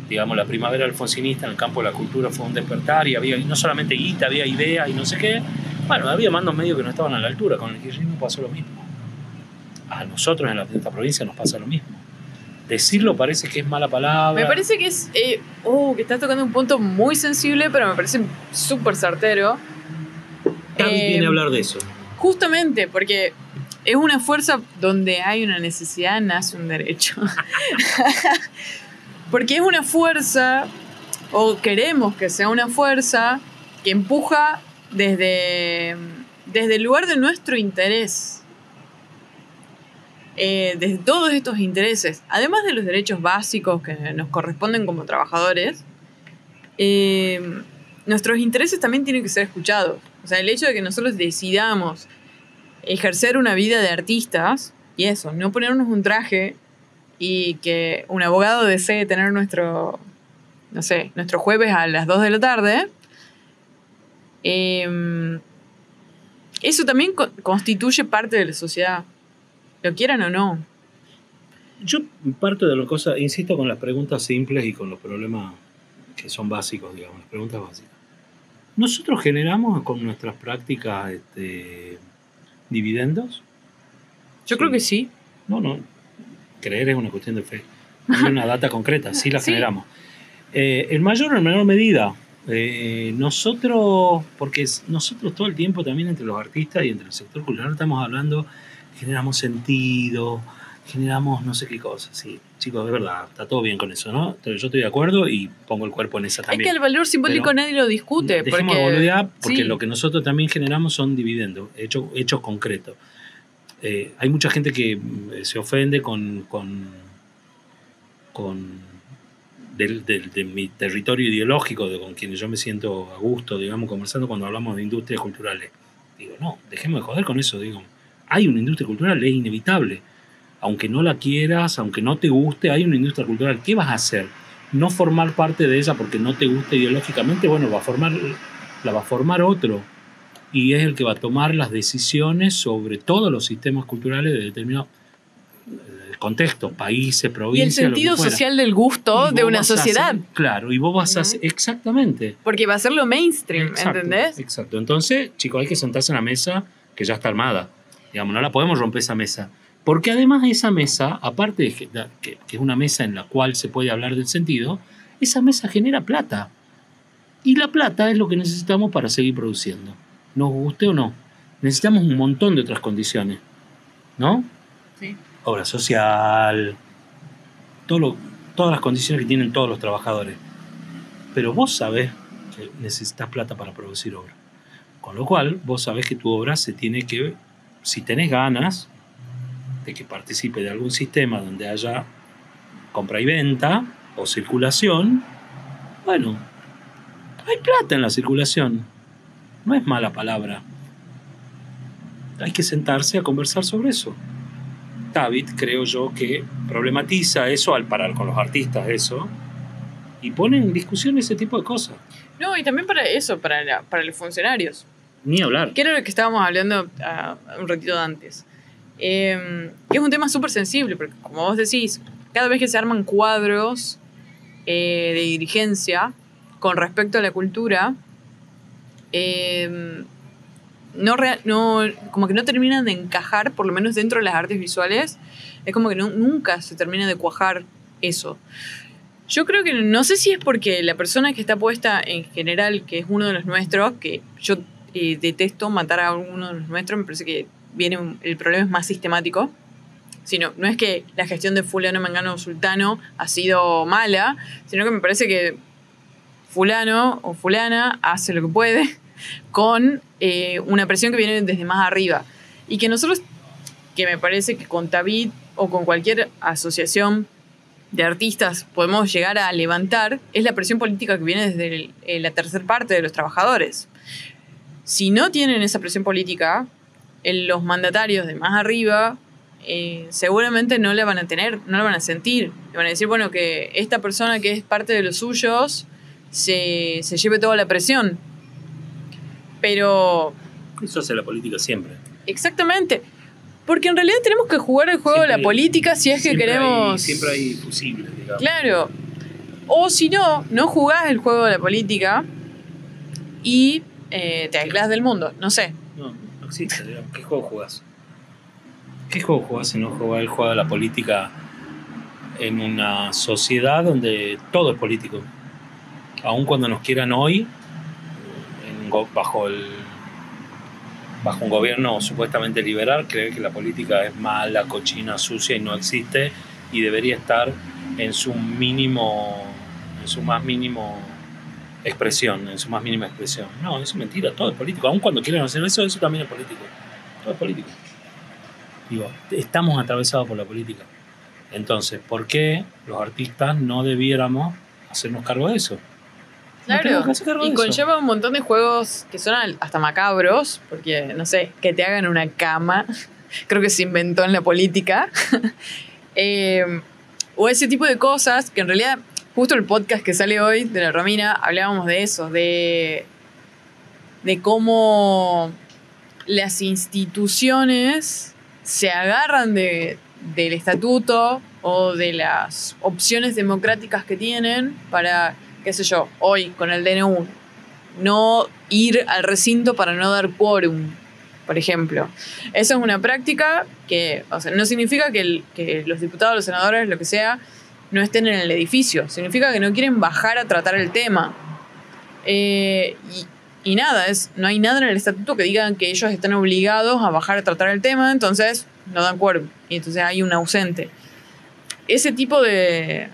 digamos, la primavera alfonsinista en el campo de la cultura fue un despertar y había no solamente guita, había ideas y no sé qué. Bueno, había mandos medios que no estaban a la altura. Con el kirchnerismo pasó lo mismo. A nosotros en esta provincia nos pasa lo mismo. Decirlo parece que es mala palabra. Me parece que es... que estás tocando un punto muy sensible, pero me parece súper certero. Nadie viene a hablar de eso. Justamente, porque es una fuerza donde hay una necesidad, nace un derecho. Porque es una fuerza, o queremos que sea una fuerza, que empuja desde el lugar de nuestro interés. Desde todos estos intereses, además de los derechos básicos que nos corresponden como trabajadores, nuestros intereses también tienen que ser escuchados. O sea, el hecho de que nosotros decidamos ejercer una vida de artistas, y eso, no ponernos un traje y que un abogado desee tener nuestro jueves a las 2 de la tarde, eso también constituye parte de la sociedad, lo quieran o no. Yo parto de las cosas, insisto con las preguntas simples y con los problemas que son básicos, digamos, las preguntas básicas. ¿Nosotros generamos con nuestras prácticas dividendos? Yo creo que sí. No. Creer es una cuestión de fe. No hay una data concreta, sí la generamos. En mayor o en menor medida. Nosotros todo el tiempo también entre los artistas y entre el sector cultural estamos hablando, generamos sentido, generamos no sé qué cosas. Sí, chicos, de verdad, está todo bien con eso, ¿no? Yo estoy de acuerdo y pongo el cuerpo en esa también. Es que el valor simbólico nadie lo discute. Dejemos de boludear, porque lo que nosotros también generamos son dividendos, hechos concretos. Hay mucha gente que se ofende de mi territorio ideológico, con quienes yo me siento a gusto, digamos, conversando cuando hablamos de industrias culturales. Digo, no, dejemos de joder con eso, digo. Hay una industria cultural, es inevitable. Aunque no la quieras, aunque no te guste, hay una industria cultural. ¿Qué vas a hacer? No formar parte de ella porque no te gusta ideológicamente, bueno, la va a formar otro. Y es el que va a tomar las decisiones sobre todos los sistemas culturales de determinado contexto, países, provincias. Y el sentido social del gusto de una sociedad. Claro, y vos vas a hacer, exactamente. Porque va a ser lo mainstream, ¿entendés? Exacto. Entonces, chicos, hay que sentarse en la mesa que ya está armada. Digamos, no la podemos romper esa mesa. Porque además esa mesa, aparte de que es una mesa en la cual se puede hablar del sentido, esa mesa genera plata. Y la plata es lo que necesitamos para seguir produciendo. Nos guste o no. Necesitamos un montón de otras condiciones. ¿No? Sí. Obra social, todas las condiciones que tienen todos los trabajadores. Pero vos sabés que necesitas plata para producir obra. Con lo cual, vos sabés que tu obra se tiene que, si tenés ganas de que participe de algún sistema donde haya compra y venta o circulación, bueno, hay plata en la circulación. No es mala palabra. Hay que sentarse a conversar sobre eso. David, creo yo, que problematiza eso al parar con los artistas, eso, y pone en discusión ese tipo de cosas. No, y también para eso, para los funcionarios. Ni hablar. Que era lo que estábamos hablando un ratito antes. Que es un tema súper sensible, porque como vos decís, cada vez que se arman cuadros de dirigencia con respecto a la cultura, como que no terminan de encajar, por lo menos dentro de las artes visuales, es como que nunca se termina de cuajar eso. Yo creo que, no sé si es porque la persona que está puesta en general, que es uno de los nuestros, que yo detesto matar a uno de los nuestros, me parece que el problema es más sistemático, sino, no es que la gestión de fulano, mengano o sultano ha sido mala, sino que me parece que fulano o fulana hace lo que puede con una presión que viene desde más arriba. Y que nosotros, que me parece que con David o con cualquier asociación de artistas podemos llegar a levantar, es la presión política que viene desde la tercera parte de los trabajadores. Si no tienen esa presión política, los mandatarios de más arriba seguramente no la van a tener, no la van a sentir. Le van a decir, bueno, que esta persona que es parte de los suyos se lleve toda la presión. Pero... eso hace la política siempre. Exactamente. Porque en realidad tenemos que jugar el juego de la política si es que queremos... Siempre hay fusibles, digamos. Claro. O si no, no jugás el juego de la política y te aislás del mundo. No sé. No existe, digamos. ¿Qué juego jugás? ¿Qué juego jugás si no jugás el juego de la política en una sociedad donde todo es político? Aun cuando nos quieran hoy, bajo un gobierno supuestamente liberal, creer que la política es mala, cochina, sucia y no existe y debería estar en su más mínima expresión. No, eso es mentira, todo es político. Aun cuando quieran hacer eso también es político. Todo es político. Digo, estamos atravesados por la política. Entonces, ¿por qué los artistas no debiéramos hacernos cargo de eso? Nos tenemos Claro, que hacer cargo de y eso. conlleva un montón de juegos que son hasta macabros, porque, no sé, que te hagan una cama, creo que se inventó en la política, o ese tipo de cosas que en realidad, justo el podcast que sale hoy de la Romina, hablábamos de eso, de cómo las instituciones se agarran del estatuto o de las opciones democráticas que tienen para, qué sé yo, hoy con el DNU, no ir al recinto para no dar quórum, por ejemplo. Esa es una práctica que, o sea, no significa que los diputados, los senadores, lo que sea, no estén en el edificio. Significa que no quieren bajar a tratar el tema. Y nada, no hay nada en el estatuto que digan que ellos están obligados a bajar a tratar el tema, entonces no dan quórum. Y entonces hay un ausente. Ese tipo de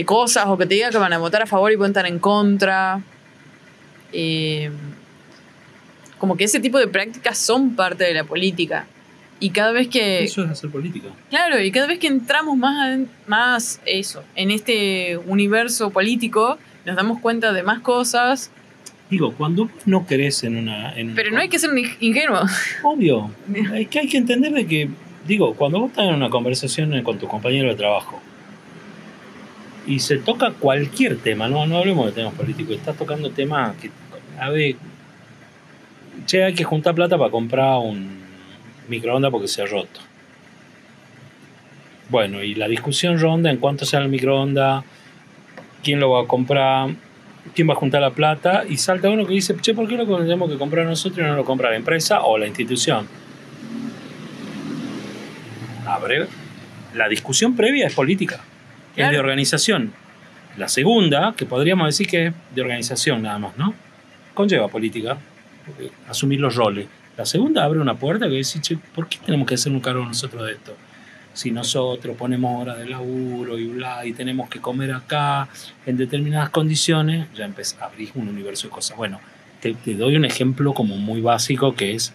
cosas, o que te diga que van a votar a favor y pueden estar en contra. Como que ese tipo de prácticas son parte de la política. Y cada vez que... Eso es hacer política. Claro, y cada vez que entramos más eso, en este universo político, nos damos cuenta de más cosas. Digo, cuando no querés en una... Pero no hay que ser ingenuo. Obvio. Es que hay que entender de que... Digo, cuando vos estás en una conversación con tu compañero de trabajo y se toca cualquier tema, no hablemos de temas políticos, estás tocando temas que... A ver... Che, hay que juntar plata para comprar un microondas porque se ha roto. Bueno, y la discusión ronda en cuánto sale el microondas, quién lo va a comprar, quién va a juntar la plata, y salta uno que dice, che, ¿por qué lo tenemos que comprar nosotros y no lo compra la empresa o la institución? La discusión previa es política, Claro. es de organización. La segunda, que podríamos decir que es de organización nada más, ¿no? Conlleva política, asumir los roles. La segunda abre una puerta que dice, che, ¿por qué tenemos que hacernos cargo nosotros de esto? Si nosotros ponemos horas de laburo y bla, y tenemos que comer acá en determinadas condiciones, ya abrís un universo de cosas. Bueno, te doy un ejemplo como muy básico, que es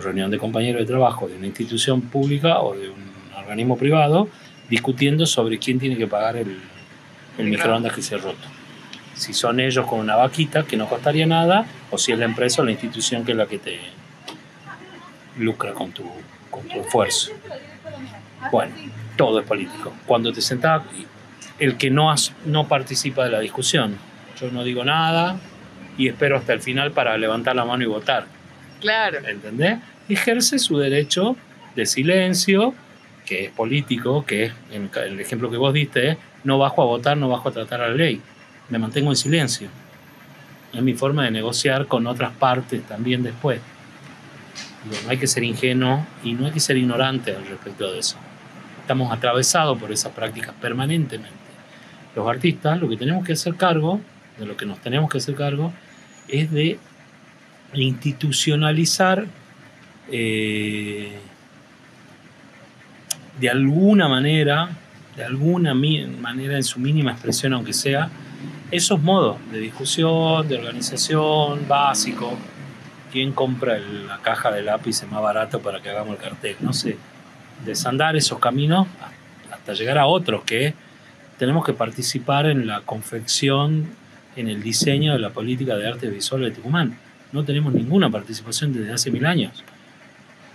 reunión de compañeros de trabajo de una institución pública o de un organismo privado discutiendo sobre quién tiene que pagar el microondas que se ha roto. Si son ellos con una vaquita que no costaría nada, o si es la empresa o la institución que es la que te lucra con tu esfuerzo. Bueno, todo es político. Cuando te sentás, el que no participa de la discusión, yo no digo nada y espero hasta el final para levantar la mano y votar. Claro. ¿Entendés? Ejerce su derecho de silencio, que es político, que es, en el ejemplo que vos diste, no bajo a votar, no bajo a tratar a la ley. Me mantengo en silencio. Es mi forma de negociar con otras partes también después. No hay que ser ingenuo y no hay que ser ignorante al respecto de eso. Estamos atravesados por esas prácticas permanentemente. Los artistas, lo que tenemos que hacer cargo, de lo que nos tenemos que hacer cargo, es de institucionalizar de alguna manera en su mínima expresión, aunque sea, esos modos de discusión, de organización básico. ¿Quién compra la caja de lápices más barato para que hagamos el cartel? No sé, desandar esos caminos hasta llegar a otros que tenemos que participar en la confección, en el diseño de la política de arte visual de Tucumán. No tenemos ninguna participación desde hace 1000 años.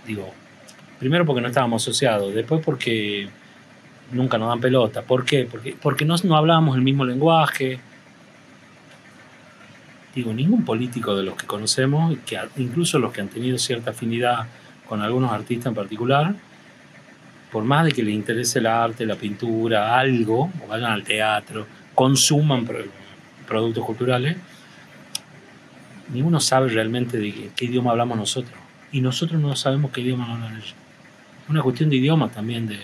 Digo, primero porque no estábamos asociados, después porque nunca nos dan pelota. ¿Por qué? Porque no hablábamos el mismo lenguaje. Digo, ningún político de los que conocemos, incluso los que han tenido cierta afinidad con algunos artistas en particular, por más de que les interese el arte, la pintura, algo, o vayan al teatro, consuman productos culturales, ninguno sabe realmente de qué idioma hablamos nosotros. Y nosotros no sabemos qué idioma hablan ellos. Es una cuestión de idioma también.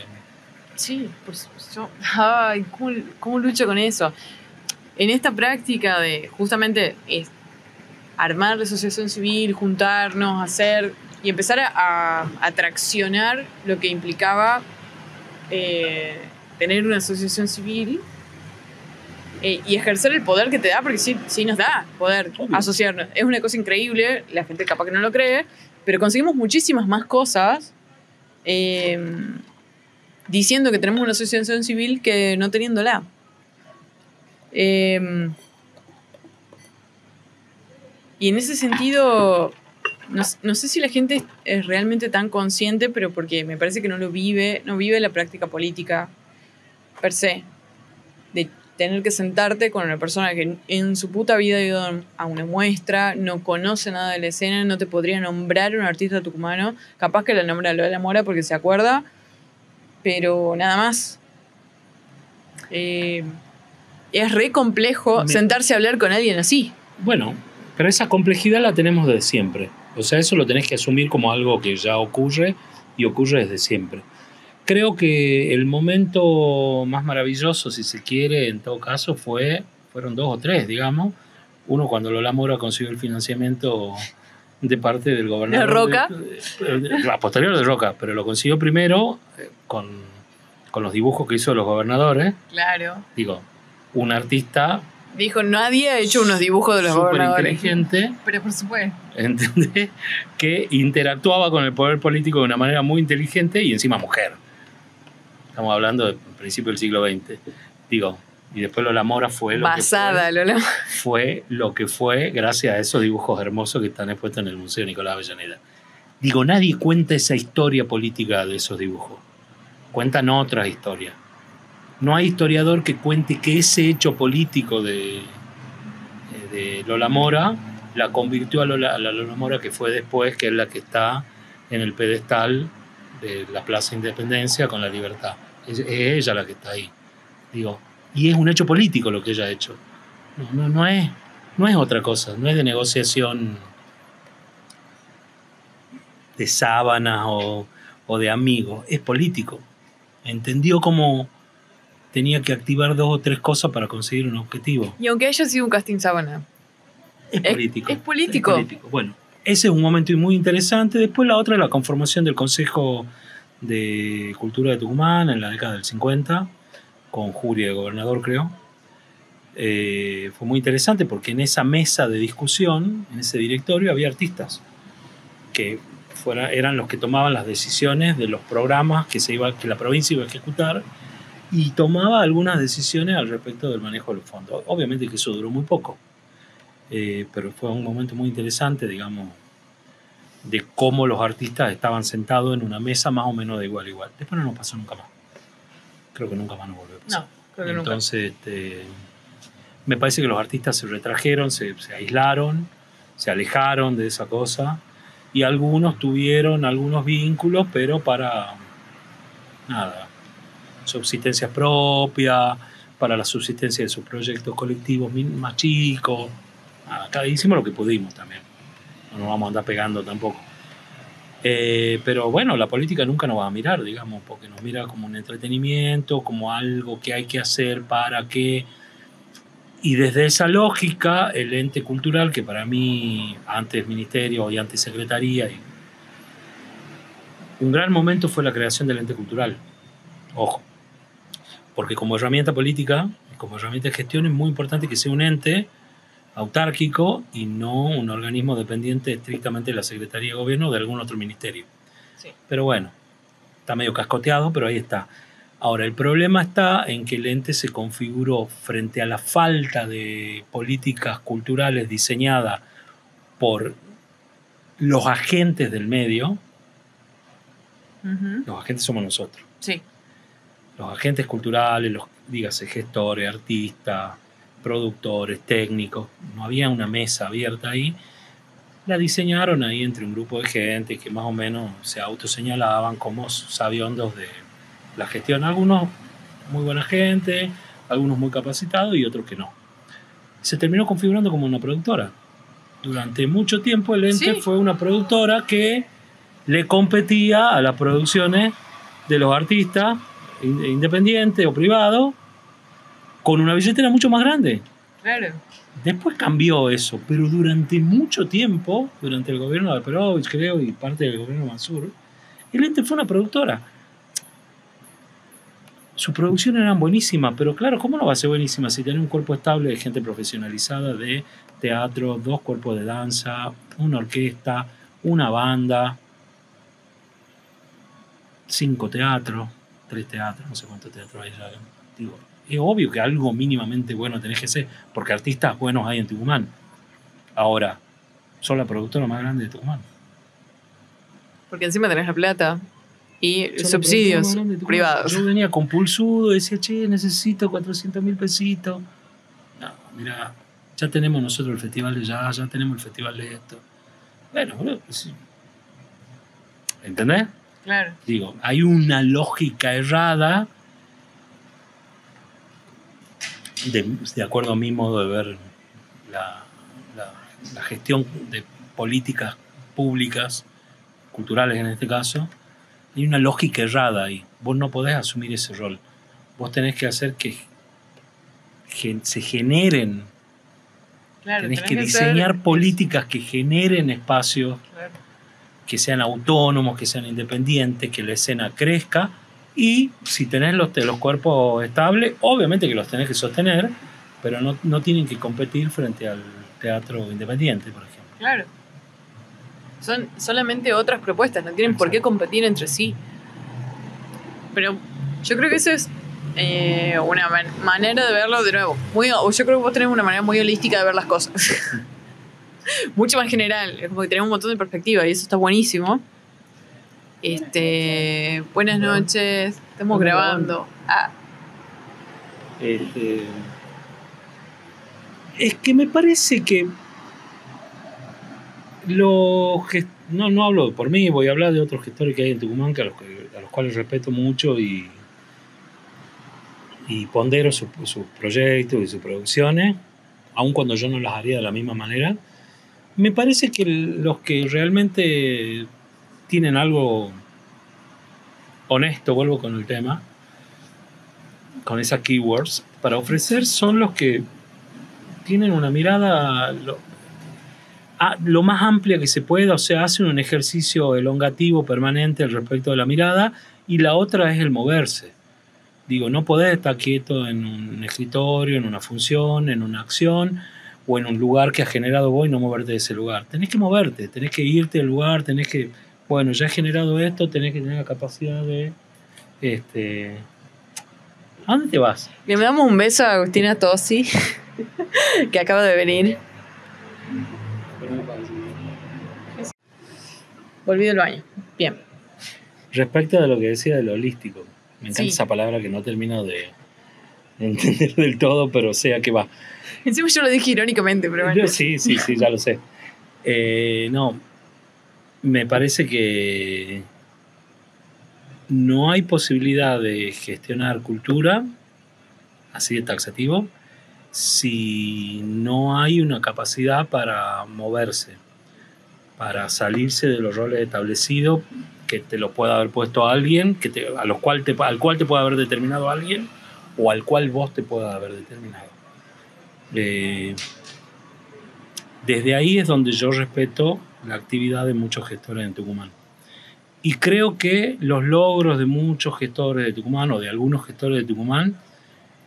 Sí, pues yo... Ay, ¿cómo lucho con eso? En esta práctica de justamente armar la asociación civil, juntarnos, hacer y empezar a traccionar lo que implicaba tener una asociación civil y ejercer el poder que te da, porque sí nos da poder asociarnos. Es una cosa increíble, la gente capaz que no lo cree, pero conseguimos muchísimas más cosas diciendo que tenemos una asociación civil que no teniéndola. Y en ese sentido, no sé si la gente es realmente tan consciente, pero porque me parece que no vive la práctica política per se. De tener que sentarte con una persona que en su puta vida ha ido a una muestra, no conoce nada de la escena, no te podría nombrar un artista tucumano, capaz que la nombra Lola Mora porque se acuerda, pero nada más. Es re complejo sentarse a hablar con alguien así. Bueno, pero esa complejidad la tenemos desde siempre. O sea, eso lo tenés que asumir como algo que ya ocurre y ocurre desde siempre. Creo que el momento más maravilloso, si se quiere, en todo caso, fueron 2 o 3, digamos. Uno, cuando Lola Mora consiguió el financiamiento de parte del gobernador. ¿De Roca? A posterior de Roca, pero lo consiguió primero con los dibujos que hizo los gobernadores. Claro. Digo, un artista... Dijo, nadie ha hecho unos dibujos de los gobernadores. Súper inteligente. Pero por supuesto. ¿Entendés? Que interactuaba con el poder político de una manera muy inteligente y encima mujer. Estamos hablando del principio del siglo XX. Digo, y después Lola Mora fue lo que fue gracias a esos dibujos hermosos que están expuestos en el Museo Nicolás Avellaneda. Digo, nadie cuenta esa historia política de esos dibujos. Cuentan otras historias. No hay historiador que cuente que ese hecho político de Lola Mora la convirtió a la Lola Mora que fue después, que es la que está en el pedestal de la Plaza Independencia con la Libertad. Es ella la que está ahí. Digo, y es un hecho político lo que ella ha hecho. No es otra cosa, no es de negociación de sábanas o de amigos, es político. Entendió cómo tenía que activar 2 o 3 cosas para conseguir un objetivo. Y aunque haya sido un casting sábana. Es político. Es político. Bueno, ese es un momento muy interesante. Después la otra es la conformación del Consejo de Cultura de Tucumán en la década del 50, con Juria de gobernador, creo. Fue muy interesante porque en esa mesa de discusión, en ese directorio, había artistas que eran los que tomaban las decisiones de los programas que la provincia iba a ejecutar y tomaba algunas decisiones al respecto del manejo de los fondos. Obviamente que eso duró muy poco, pero fue un momento muy interesante, digamos, de cómo los artistas estaban sentados en una mesa más o menos de igual a igual. Después no nos pasó nunca más. Creo que nunca más nos volvió a pasar. No, creo que Entonces, me parece que los artistas se retrajeron, se aislaron, se alejaron de esa cosa, y algunos tuvieron algunos vínculos, pero para nada, subsistencia propia, para la subsistencia de sus proyectos colectivos más chicos. Nada, hicimos lo que pudimos también. No nos vamos a andar pegando tampoco. Pero bueno, la política nunca nos va a mirar, digamos, porque nos mira como un entretenimiento, como algo que hay que hacer para que... Y desde esa lógica, el ente cultural, que para mí, antes ministerio y antes secretaría, un gran momento fue la creación del ente cultural. Ojo, porque como herramienta política, como herramienta de gestión, es muy importante que sea un ente autárquico y no un organismo dependiente estrictamente de la Secretaría de Gobierno o de algún otro ministerio. Sí. Pero bueno, está medio cascoteado, pero ahí está. Ahora, el problema está en que el ente se configuró frente a la falta de políticas culturales diseñadas por los agentes del medio. Uh-huh. Los agentes somos nosotros. Sí. Los agentes culturales, dígase gestores, artistas, productores, técnicos. No había una mesa abierta ahí. La diseñaron ahí entre un grupo de gente que más o menos se autoseñalaban como sabiondos de la gestión. Algunos muy buena gente, algunos muy capacitados y otros que no. Se terminó configurando como una productora. Durante mucho tiempo el ente fue una productora que le competía a las producciones de los artistas independientes o privados con una billetera mucho más grande. Claro. Después cambió eso, pero durante mucho tiempo, durante el gobierno de Alperovich, creo, y parte del gobierno de Mansur, el ente fue una productora. Sus producciones eran buenísimas, pero claro, ¿cómo no va a ser buenísima si tiene un cuerpo estable de gente profesionalizada de teatro, 2 cuerpos de danza, una orquesta, una banda, 5 teatros, 3 teatros, no sé cuántos teatros hay allá. Digo, es obvio que algo mínimamente bueno tenés que ser, porque artistas buenos hay en Tucumán. Ahora, son la productora más grande de Tucumán. Porque encima tenés la plata y subsidios privados. Yo venía compulsudo, decía, che, necesito 400.000 pesitos. No, mira, ya tenemos nosotros el festival de ya tenemos el festival de esto. Bueno, pues, ¿entendés? Claro. Digo, hay una lógica errada de acuerdo a mi modo de ver la gestión de políticas públicas, culturales en este caso. Hay una lógica errada ahí. Vos no podés asumir ese rol. Vos tenés que hacer que se generen. Claro, tenés que diseñar políticas que generen espacios, claro, que sean autónomos, que sean independientes, que la escena crezca. Y si tenés los cuerpos estables, obviamente que los tenés que sostener, pero no tienen que competir frente al teatro independiente, por ejemplo. Claro. Son solamente otras propuestas, no tienen por qué competir entre sí. Pero yo creo que eso es una manera de verlo de nuevo. Yo creo que vos tenés una manera muy holística de ver las cosas. Mucho más general. Es como que tenés un montón de perspectivas y eso está buenísimo. Buenas noches. Estamos grabando. Es que me parece que no hablo por mí, voy a hablar de otros gestores que hay en Tucumán, a los cuales respeto mucho y pondero sus proyectos y sus producciones, aun cuando yo no las haría de la misma manera. Me parece que los que realmente tienen algo honesto, vuelvo con el tema, con esas keywords, para ofrecer son los que tienen una mirada lo más amplia que se pueda, o sea, hacen un ejercicio elongativo permanente al respecto de la mirada, y la otra es el moverse. Digo, no podés estar quieto en un escritorio, en una función, en una acción, o en un lugar que has generado vos y no moverte de ese lugar. Tenés que moverte, tenés que irte al lugar, tenés que, bueno, ya he generado esto, tenés que tener la capacidad de... ¿A dónde te vas? Le damos un beso a Agustina Tosi, que acaba de venir. Volví del baño. Bien. Respecto de lo que decía de lo holístico, me encanta esa palabra que no termino de entender del todo, pero sé a qué va. Encima yo lo dije irónicamente, pero bueno. Sí, ya lo sé. No, me parece que no hay posibilidad de gestionar cultura así de taxativo si no hay una capacidad para moverse, para salirse de los roles establecidos que te lo pueda haber puesto alguien, al cual te pueda haber determinado alguien, o al cual vos te pueda haber determinado. Desde ahí es donde yo respeto la actividad de muchos gestores en Tucumán. Y creo que los logros de muchos gestores de Tucumán, o de algunos gestores de Tucumán,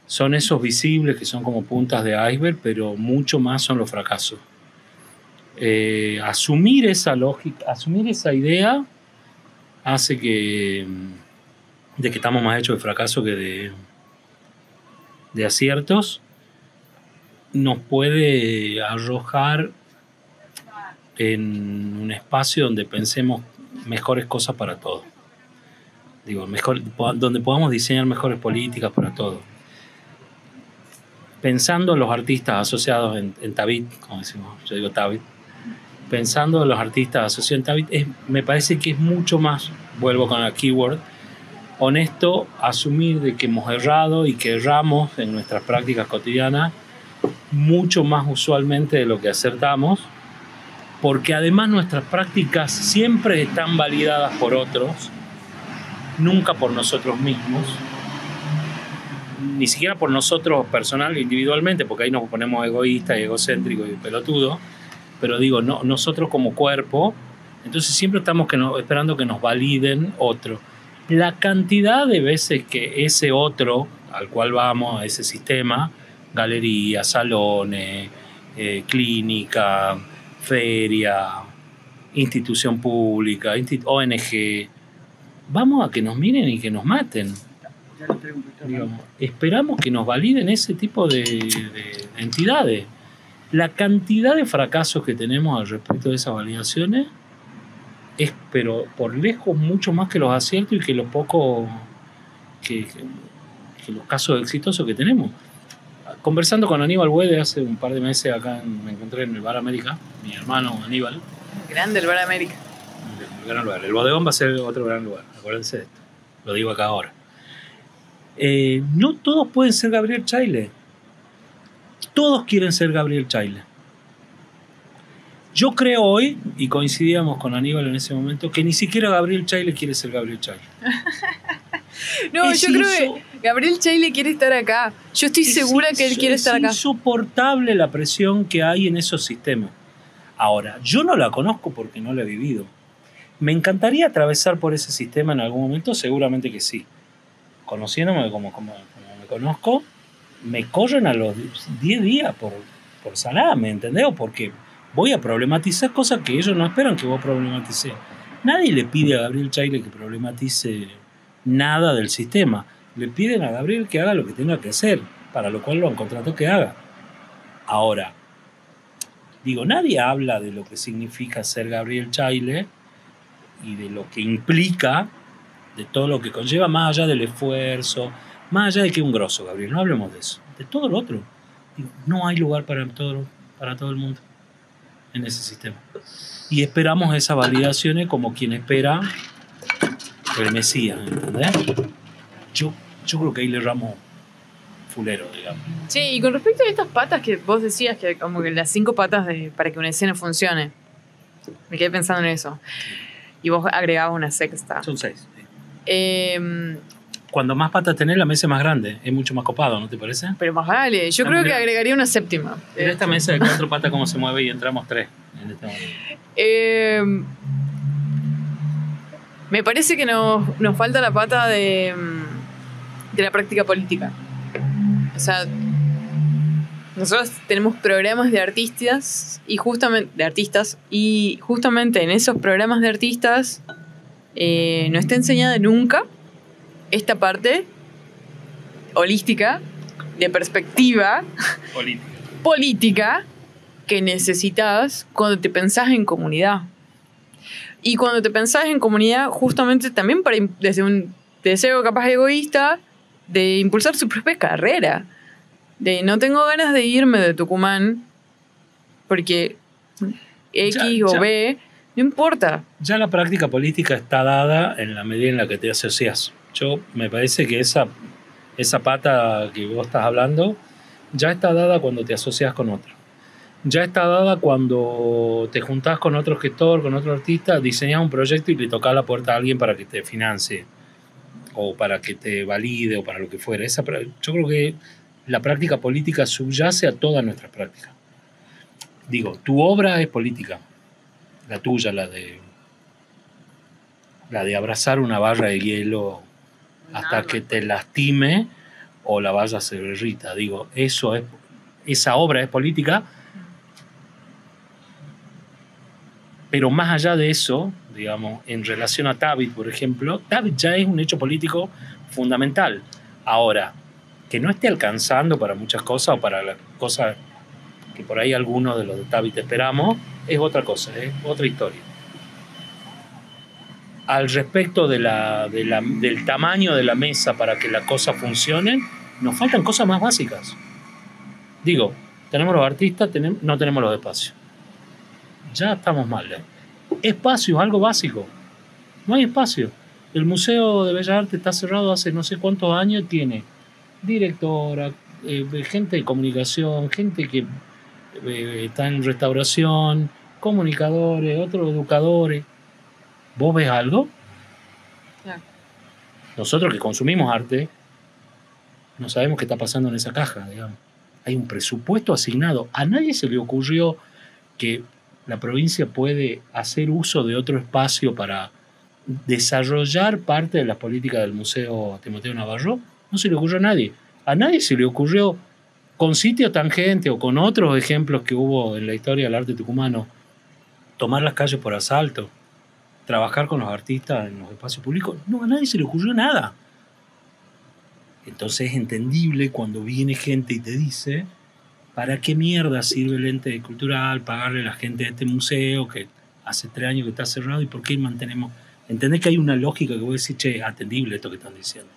son esos visibles que son como puntas de iceberg, pero mucho más son los fracasos. Asumir esa lógica, asumir esa idea, hace de que estamos más hechos de fracaso que de aciertos, nos puede arrojar en un espacio donde pensemos mejores cosas para todos. Digo, donde podamos diseñar mejores políticas para todos. Pensando en los artistas asociados en Tabit, como decimos, yo digo Tabit, pensando en los artistas asociados en Tabit, me parece que es mucho más, vuelvo con la keyword, honesto asumir de que hemos errado y que erramos en nuestras prácticas cotidianas mucho más usualmente de lo que acertamos, porque además nuestras prácticas siempre están validadas por otros, nunca por nosotros mismos, ni siquiera por nosotros personal, individualmente, porque ahí nos ponemos egoístas y egocéntricos y pelotudos, pero digo, no, nosotros como cuerpo, entonces siempre estamos esperando que nos validen otro. La cantidad de veces que ese otro al cual vamos, a ese sistema, galerías, salones, clínica, feria, institución pública, ONG, vamos a que nos miren y que nos maten. Digamos, esperamos que nos validen ese tipo de entidades. La cantidad de fracasos que tenemos al respecto de esas validaciones es, pero por lejos, mucho más que los aciertos y que los pocos, que los casos exitosos que tenemos. Conversando con Aníbal Güede hace un par de meses acá, me encontré en el Bar América, mi hermano Aníbal. Grande el Bar América. El gran lugar. El bodegón va a ser otro gran lugar, acuérdense de esto. Lo digo acá ahora. No todos pueden ser Gabriel Chaile. Todos quieren ser Gabriel Chaile. Yo creo hoy, y coincidíamos con Aníbal en ese momento, que ni siquiera Gabriel Chaile quiere ser Gabriel Chaile. No, yo creo que Gabriel Chaile quiere estar acá. Yo estoy segura que él quiere estar acá. Es insoportable la presión que hay en esos sistemas. Ahora, yo no la conozco porque no la he vivido. ¿Me encantaría atravesar por ese sistema en algún momento? Seguramente que sí. Conociéndome como me conozco, me corren a los 10 días por salame, ¿entendés? Porque voy a problematizar cosas que ellos no esperan que vos problematices. Nadie le pide a Gabriel Chaile que problematice nada del sistema. Le piden a Gabriel que haga lo que tenga que hacer, para lo cual lo han contratado que haga. Ahora, digo, nadie habla de lo que significa ser Gabriel Chaile y de lo que implica, de todo lo que conlleva, más allá del esfuerzo, más allá de que es un grosso, Gabriel, no hablemos de eso, de todo lo otro. Digo, no hay lugar para todo el mundo en ese sistema. Y esperamos esas validaciones como quien espera el Mesías, ¿entendés? Yo creo que ahí le erramos fulero, digamos. Sí, y con respecto a estas patas que vos decías, que como que las 5 patas para que una escena funcione, me quedé pensando en eso. Y vos agregabas una sexta. Son 6. Cuando más patas tenés, la mesa es más grande. Es mucho más copado, ¿no te parece? Pero más vale. Yo creo que agregaría una séptima. En esta mesa de 4 patas, ¿cómo se mueve? Y entramos 3 en este momento. Me parece que nos falta la pata de la práctica política. O sea, nosotros tenemos programas de artistas y justamente en esos programas de artistas no está enseñada nunca esta parte holística de perspectiva política que necesitas cuando te pensás en comunidad. Y cuando te pensás en comunidad, justamente también desde un deseo capaz egoísta de impulsar su propia carrera. De no tengo ganas de irme de Tucumán porque X o B, no importa. Ya la práctica política está dada en la medida en la que te asocias. Me parece que esa pata que vos estás hablando ya está dada cuando te asocias con otro. Ya está dada cuando te juntás con otro gestor, con otro artista, diseñás un proyecto y le tocás la puerta a alguien para que te financie o para que te valide o para lo que fuera. Yo creo que la práctica política subyace a todas nuestras prácticas. Digo, tu obra es política, la tuya, la de abrazar una barra de hielo hasta que te lastime o la valla se derrita. Digo, esa obra es política. Pero más allá de eso, digamos, en relación a Tabit, por ejemplo, Tabit ya es un hecho político fundamental. Ahora, que no esté alcanzando para muchas cosas o para las cosas que por ahí algunos de los de Tabit esperamos, es otra cosa, es otra historia. Al respecto del tamaño de la mesa para que las cosas funcionen, nos faltan cosas más básicas. Digo, tenemos los artistas, no tenemos los espacios. Ya estamos mal. Espacio, algo básico. No hay espacio. El Museo de Bellas Artes está cerrado hace no sé cuántos años. Tiene directora, gente de comunicación, gente que está en restauración, comunicadores, otros educadores. ¿Vos ves algo? Claro. Nosotros que consumimos arte, no sabemos qué está pasando en esa caja, digamos. Hay un presupuesto asignado. A nadie se le ocurrió que la provincia puede hacer uso de otro espacio para desarrollar parte de las políticas del Museo Timoteo Navarro. No se le ocurrió a nadie. A nadie se le ocurrió, con Sitio Tangente o con otros ejemplos que hubo en la historia del arte tucumano, tomar las calles por asalto, trabajar con los artistas en los espacios públicos. No, a nadie se le ocurrió nada. Entonces es entendible cuando viene gente y te dice, ¿para qué mierda sirve el ente cultural? Pagarle a la gente de este museo que hace 3 años que está cerrado y por qué mantenemos... ¿Entendés que hay una lógica que vos decís, che, atendible esto que están diciendo?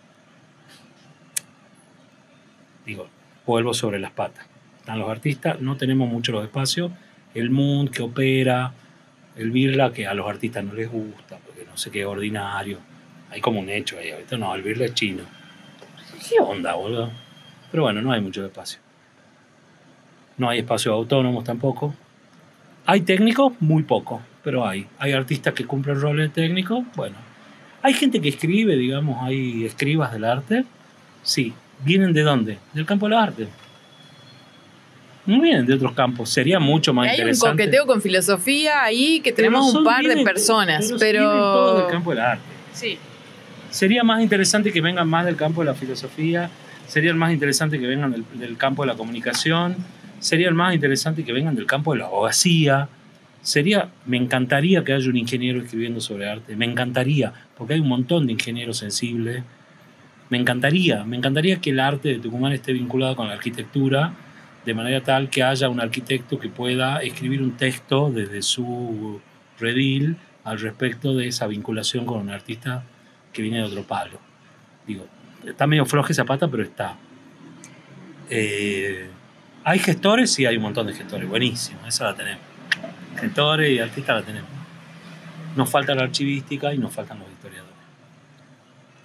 Digo, vuelvo sobre las patas. Están los artistas, no tenemos mucho los espacios. El Mundo que opera, el Birla que a los artistas no les gusta, porque no sé qué, ordinario. Hay como un hecho ahí. Ahorita no, el Birla es chino. ¿Qué onda, boludo? Pero bueno, no hay mucho espacio. No hay espacios autónomos tampoco. Hay técnicos, muy poco, pero hay. Hay artistas que cumplen roles técnicos, bueno. Hay gente que escribe, digamos, hay escribas del arte. Sí. ¿Vienen de dónde? Del campo del arte. No vienen de otros campos. Sería mucho más interesante. Hay un coqueteo con filosofía ahí que tenemos un par de personas, pero vienen todos del campo del arte. Sí. Sería más interesante que vengan más del campo de la filosofía. Sería más interesante que vengan del campo de la comunicación. Sería más interesante que vengan del campo de la abogacía. Me encantaría que haya un ingeniero escribiendo sobre arte. Me encantaría, porque hay un montón de ingenieros sensibles. Me encantaría que el arte de Tucumán esté vinculado con la arquitectura, de manera tal que haya un arquitecto que pueda escribir un texto desde su redil al respecto de esa vinculación con un artista que viene de otro palo. Digo, está medio floja esa pata, pero está. ¿Hay gestores? Sí, hay un montón de gestores. Buenísimo, esa la tenemos. Gestores y artistas la tenemos. Nos falta la archivística y nos faltan los historiadores.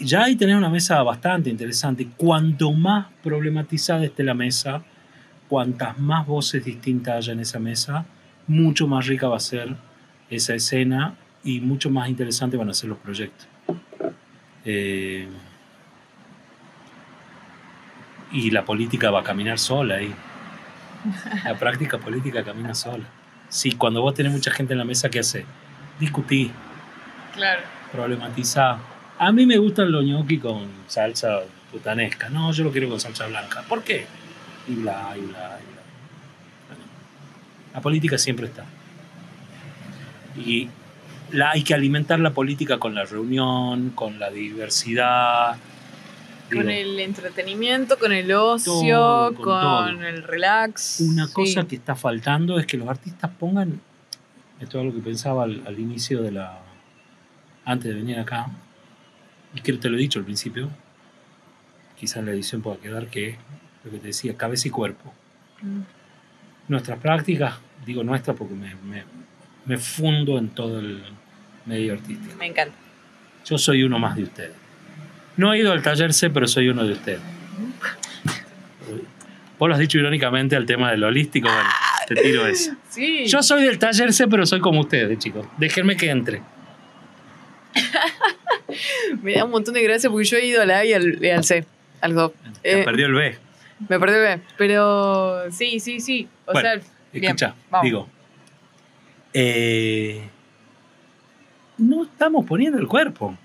Ya ahí tenés una mesa bastante interesante. Cuanto más problematizada esté la mesa, cuantas más voces distintas haya en esa mesa, mucho más rica va a ser esa escena y mucho más interesante van a ser los proyectos. Y la política va a caminar sola ahí. La práctica política camina sola. Sí, cuando vos tenés mucha gente en la mesa, ¿qué haces? Discutís. Claro. Problematizar. A mí me gustan los ñoquis con salsa putanesca. No, yo lo quiero con salsa blanca. ¿Por qué? Y bla, y bla, y bla. Bueno, la política siempre está. Y hay que alimentar la política con la reunión, con la diversidad. Con el entretenimiento, con el ocio, con el relax. Una cosa que está faltando es que los artistas pongan... Esto es algo que pensaba al inicio de la... Antes de venir acá. Y que te lo he dicho al principio, quizás en la edición pueda quedar que lo que te decía, cabeza y cuerpo. Nuestras prácticas, digo nuestras porque me fundo en todo el medio artístico. Me encanta. Yo soy uno más de ustedes. No he ido al taller C, pero soy uno de ustedes. Vos lo has dicho irónicamente al tema del holístico, bueno, te tiro eso. Sí. Yo soy del taller C, pero soy como ustedes, chicos. Déjenme que entre. Me da un montón de gracia porque yo he ido a la A y al C, al dos. Perdió el B. Me perdí el B, pero sí. O bueno, sea, escucha, bien, digo, no estamos poniendo el cuerpo.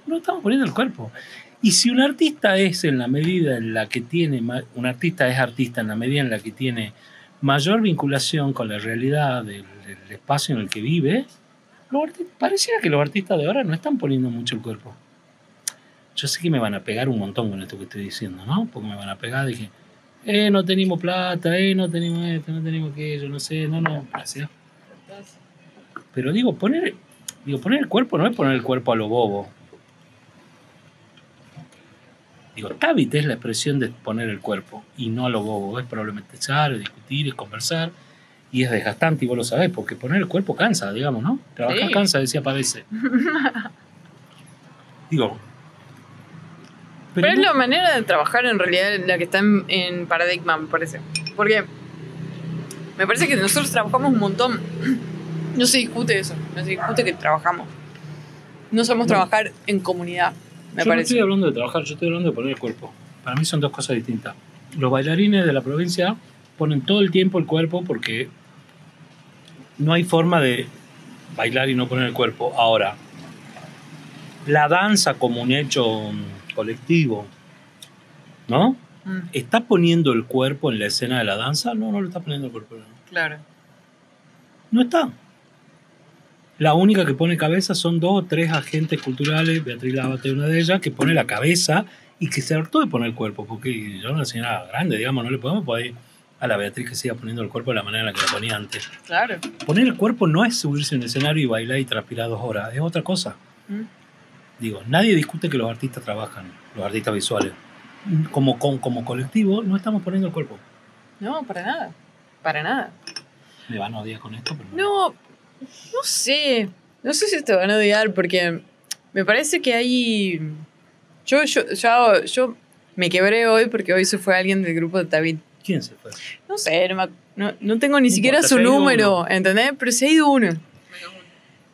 No estamos poniendo el cuerpo. Y si un artista es en la medida en la que tiene, un artista es artista en la medida en la que tiene mayor vinculación con la realidad del espacio en el que vive, pareciera que los artistas de ahora no están poniendo mucho el cuerpo. Yo sé que me van a pegar un montón con esto que estoy diciendo, ¿no? Porque me van a pegar de que no tenemos plata, no tenemos esto, no tenemos aquello, no sé, no, gracias. Pero digo, poner el cuerpo no es poner el cuerpo a lo bobo. Digo, Tabit es la expresión de poner el cuerpo y no a lo bobo. Es problematizar, es discutir, es conversar. Y es desgastante, y vos lo sabés, porque poner el cuerpo cansa, digamos, ¿no? Trabajar cansa, decía Pavese. Digo. Pero es la manera de trabajar en realidad la que está en paradigma, me parece. Porque me parece que nosotros trabajamos un montón. No se discute eso, no se discute que trabajamos. No sabemos trabajar en comunidad, me parece. No estoy hablando de trabajar, yo estoy hablando de poner el cuerpo. Para mí son dos cosas distintas. Los bailarines de la provincia ponen todo el tiempo el cuerpo porque no hay forma de bailar y no poner el cuerpo. Ahora, la danza como un hecho colectivo, ¿no? ¿Está poniendo el cuerpo en la escena de la danza? No lo está poniendo el cuerpo. Claro. No está. La única que pone cabeza son 2 o 3 agentes culturales, Beatriz Labate es una de ellas, que pone la cabeza y que se hartó de poner el cuerpo, porque yo una señora grande, digamos, no le podemos poner a la Beatriz que siga poniendo el cuerpo de la manera en la que lo ponía antes. Claro. Poner el cuerpo no es subirse a un escenario y bailar y transpirar 2 horas, es otra cosa. Digo, nadie discute que los artistas trabajan, los artistas visuales. Como colectivo no estamos poniendo el cuerpo. No, para nada. Para nada. Me van a odiar con esto, pero No sé. No sé si te van a odiar porque me parece que hay... Yo me quebré hoy porque hoy se fue alguien del grupo de David. ¿Quién se fue? No sé, no tengo ni siquiera su número, ¿entendés? Pero se ha ido uno.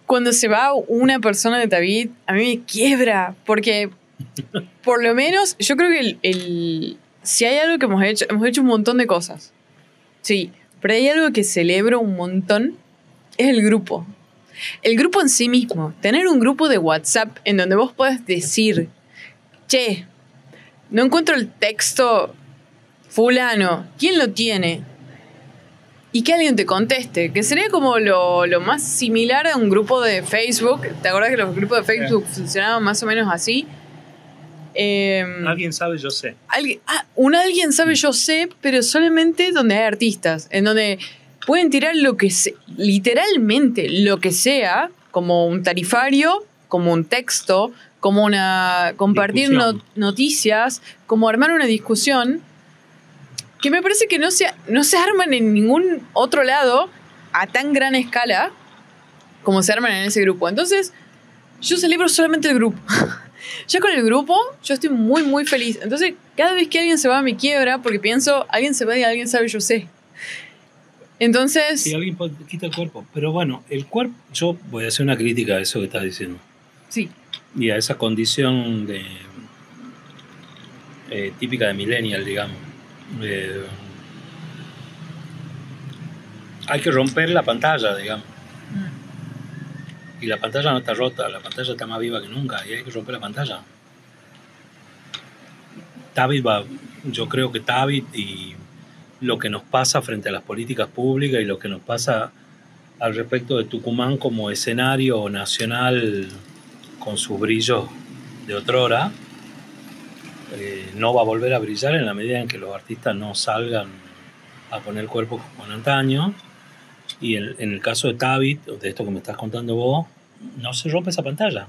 Cuando se va una persona de David, a mí me quiebra, porque por lo menos yo creo que si hay algo que hemos hecho un montón de cosas. Sí, pero hay algo que celebro un montón, es el grupo. El grupo en sí mismo. Tener un grupo de WhatsApp en donde vos podés decir, che, no encuentro el texto fulano, ¿quién lo tiene? Y que alguien te conteste, que sería como lo más similar a un grupo de Facebook. ¿Te acuerdas que los grupos de Facebook funcionaban más o menos así? Alguien sabe, yo sé. Alguien sabe, yo sé, pero solamente donde hay artistas, en donde pueden tirar literalmente lo que sea, como un tarifario, como un texto, como compartir noticias, como armar una discusión, que me parece que no se arman en ningún otro lado a tan gran escala como se arman en ese grupo. Entonces, yo celebro solamente el grupo. Ya con el grupo, yo estoy muy, muy feliz. Entonces, cada vez que alguien se va, me quiebra porque pienso, alguien se va y alguien sabe, yo sé. Entonces... Si alguien quita el cuerpo. Pero bueno, el cuerpo... Yo voy a hacer una crítica a eso que estás diciendo. Sí. Y a esa condición típica de millennial, digamos. Hay que romper la pantalla, digamos. Y la pantalla no está rota, la pantalla está más viva que nunca y hay que romper la pantalla. Yo creo que David y lo que nos pasa frente a las políticas públicas y lo que nos pasa al respecto de Tucumán como escenario nacional con sus brillos de otrora, no va a volver a brillar en la medida en que los artistas no salgan a poner el cuerpo como en antaño. Y en el caso de David, de esto que me estás contando vos, no se rompe esa pantalla.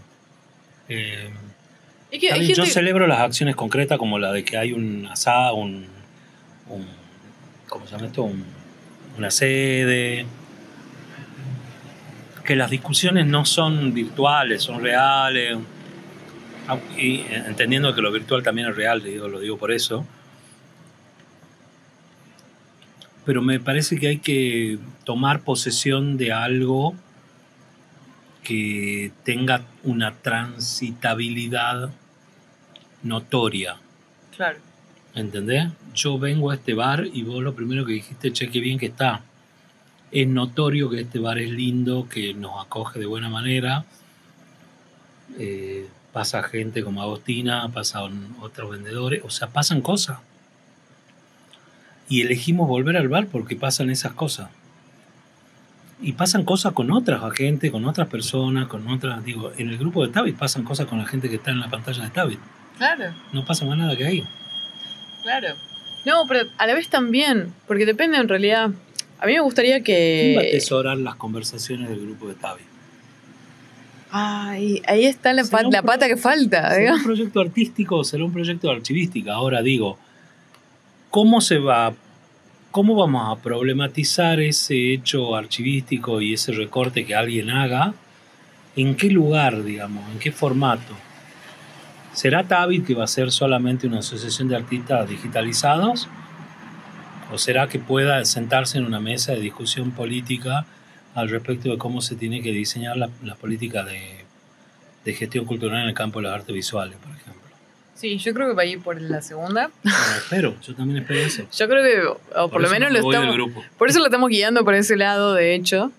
Yo celebro las acciones concretas como la de que hay un asado, ¿cómo se llama esto? Una sede. Que las discusiones no son virtuales, son reales. Y entendiendo que lo virtual también es real, lo digo por eso. Pero me parece que hay que tomar posesión de algo que tenga una transitabilidad notoria. Claro. ¿Entendés? Yo vengo a este bar y vos lo primero que dijiste, che, qué bien que está. Es notorio que este bar es lindo, que nos acoge de buena manera. Pasa gente como Agostina, pasan otros vendedores, o sea, pasan cosas. Y elegimos volver al bar porque pasan esas cosas. Y pasan cosas con otras gente, con otras personas, con otras... Digo, en el grupo de David pasan cosas con la gente que está en la pantalla de David. Claro. No pasa más nada que ahí. Claro. No, pero a la vez también, porque depende en realidad... A mí me gustaría que... ¿Quién va a atesorar las conversaciones del grupo de David? Ay, ahí está la pata que falta. ¿Será un proyecto artístico o será un proyecto de archivística? Ahora digo... ¿Cómo vamos a problematizar ese hecho archivístico y ese recorte que alguien haga? ¿En qué lugar, digamos? ¿En qué formato? ¿Será David que va a ser solamente una asociación de artistas digitalizados? ¿O será que pueda sentarse en una mesa de discusión política al respecto de cómo se tiene que diseñar la política de gestión cultural en el campo de las artes visuales, por ejemplo? Sí, yo creo que va a ir por la segunda. Bueno, yo también espero eso. Yo creo que, o por lo menos lo estamos... Por eso lo estamos guiando por ese lado, de hecho.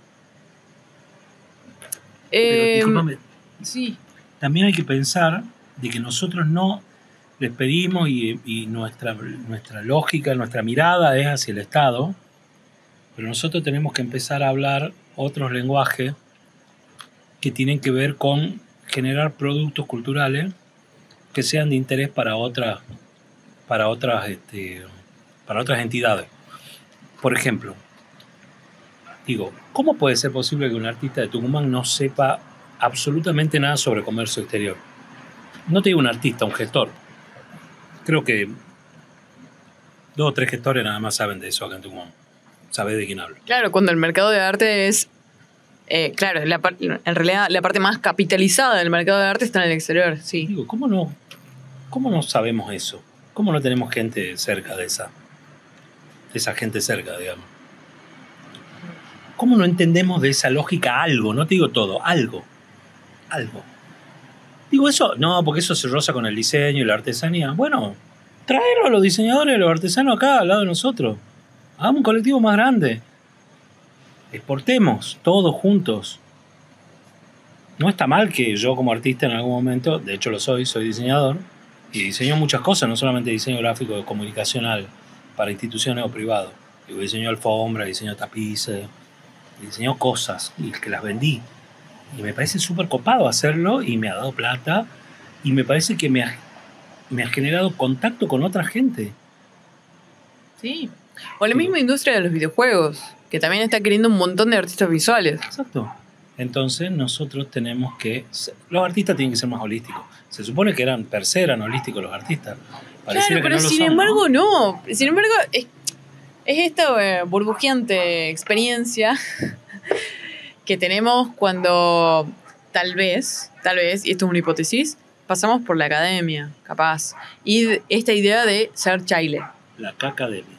Pero, discúlpame. Sí. También hay que pensar de que nosotros no les pedimos y nuestra lógica, nuestra mirada es hacia el Estado, pero nosotros tenemos que empezar a hablar otros lenguajes que tienen que ver con generar productos culturales que sean de interés para otras entidades. Por ejemplo, digo, ¿cómo puede ser posible que un artista de Tucumán no sepa absolutamente nada sobre comercio exterior? No te digo un artista, un gestor. Creo que 2 o 3 gestores nada más saben de eso acá en Tucumán. ¿Sabés de quién hablo? Claro, cuando el mercado de arte es... claro, en realidad la parte más capitalizada del mercado de arte está en el exterior, sí. Digo, ¿cómo no sabemos eso? ¿Cómo no tenemos gente cerca de esa gente cerca, digamos? ¿Cómo no entendemos de esa lógica algo? No te digo todo, algo. Digo eso, no, porque eso se roza con el diseño y la artesanía. Bueno, traerlo a los diseñadores y a los artesanos acá, al lado de nosotros. Hagamos un colectivo más grande. Exportemos todos juntos. No está mal que yo como artista en algún momento, de hecho lo soy diseñador, y diseño muchas cosas, no solamente diseño gráfico comunicacional para instituciones o privados. Yo diseño alfombra, diseño tapices, diseño cosas y que las vendí. Y me parece súper copado hacerlo y me ha dado plata y me parece que me ha generado contacto con otra gente. Sí. O la misma industria de los videojuegos, que también está queriendo un montón de artistas visuales. Exacto. Entonces nosotros tenemos que... Los artistas tienen que ser más holísticos. Se supone que per se eran holísticos los artistas. Pareciera claro, pero que no sin embargo no. Sin embargo es esta burbujeante experiencia que tenemos cuando tal vez, y esto es una hipótesis, pasamos por la academia, capaz. Y esta idea de ser chaile. La cacademia.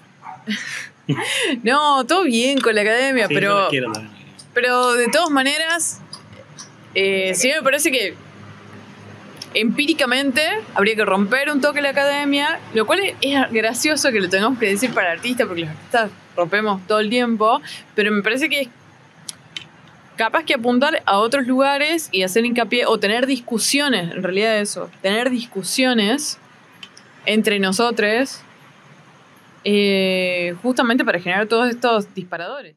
No, todo bien con la academia, sí, pero de todas maneras, sí me parece que empíricamente habría que romper un toque la academia, lo cual es gracioso que lo tengamos que decir para artistas, porque los artistas rompemos todo el tiempo, pero me parece que es capaz que apuntar a otros lugares y hacer hincapié, o tener discusiones, en realidad eso, tener discusiones entre nosotros, justamente para generar todos estos disparadores.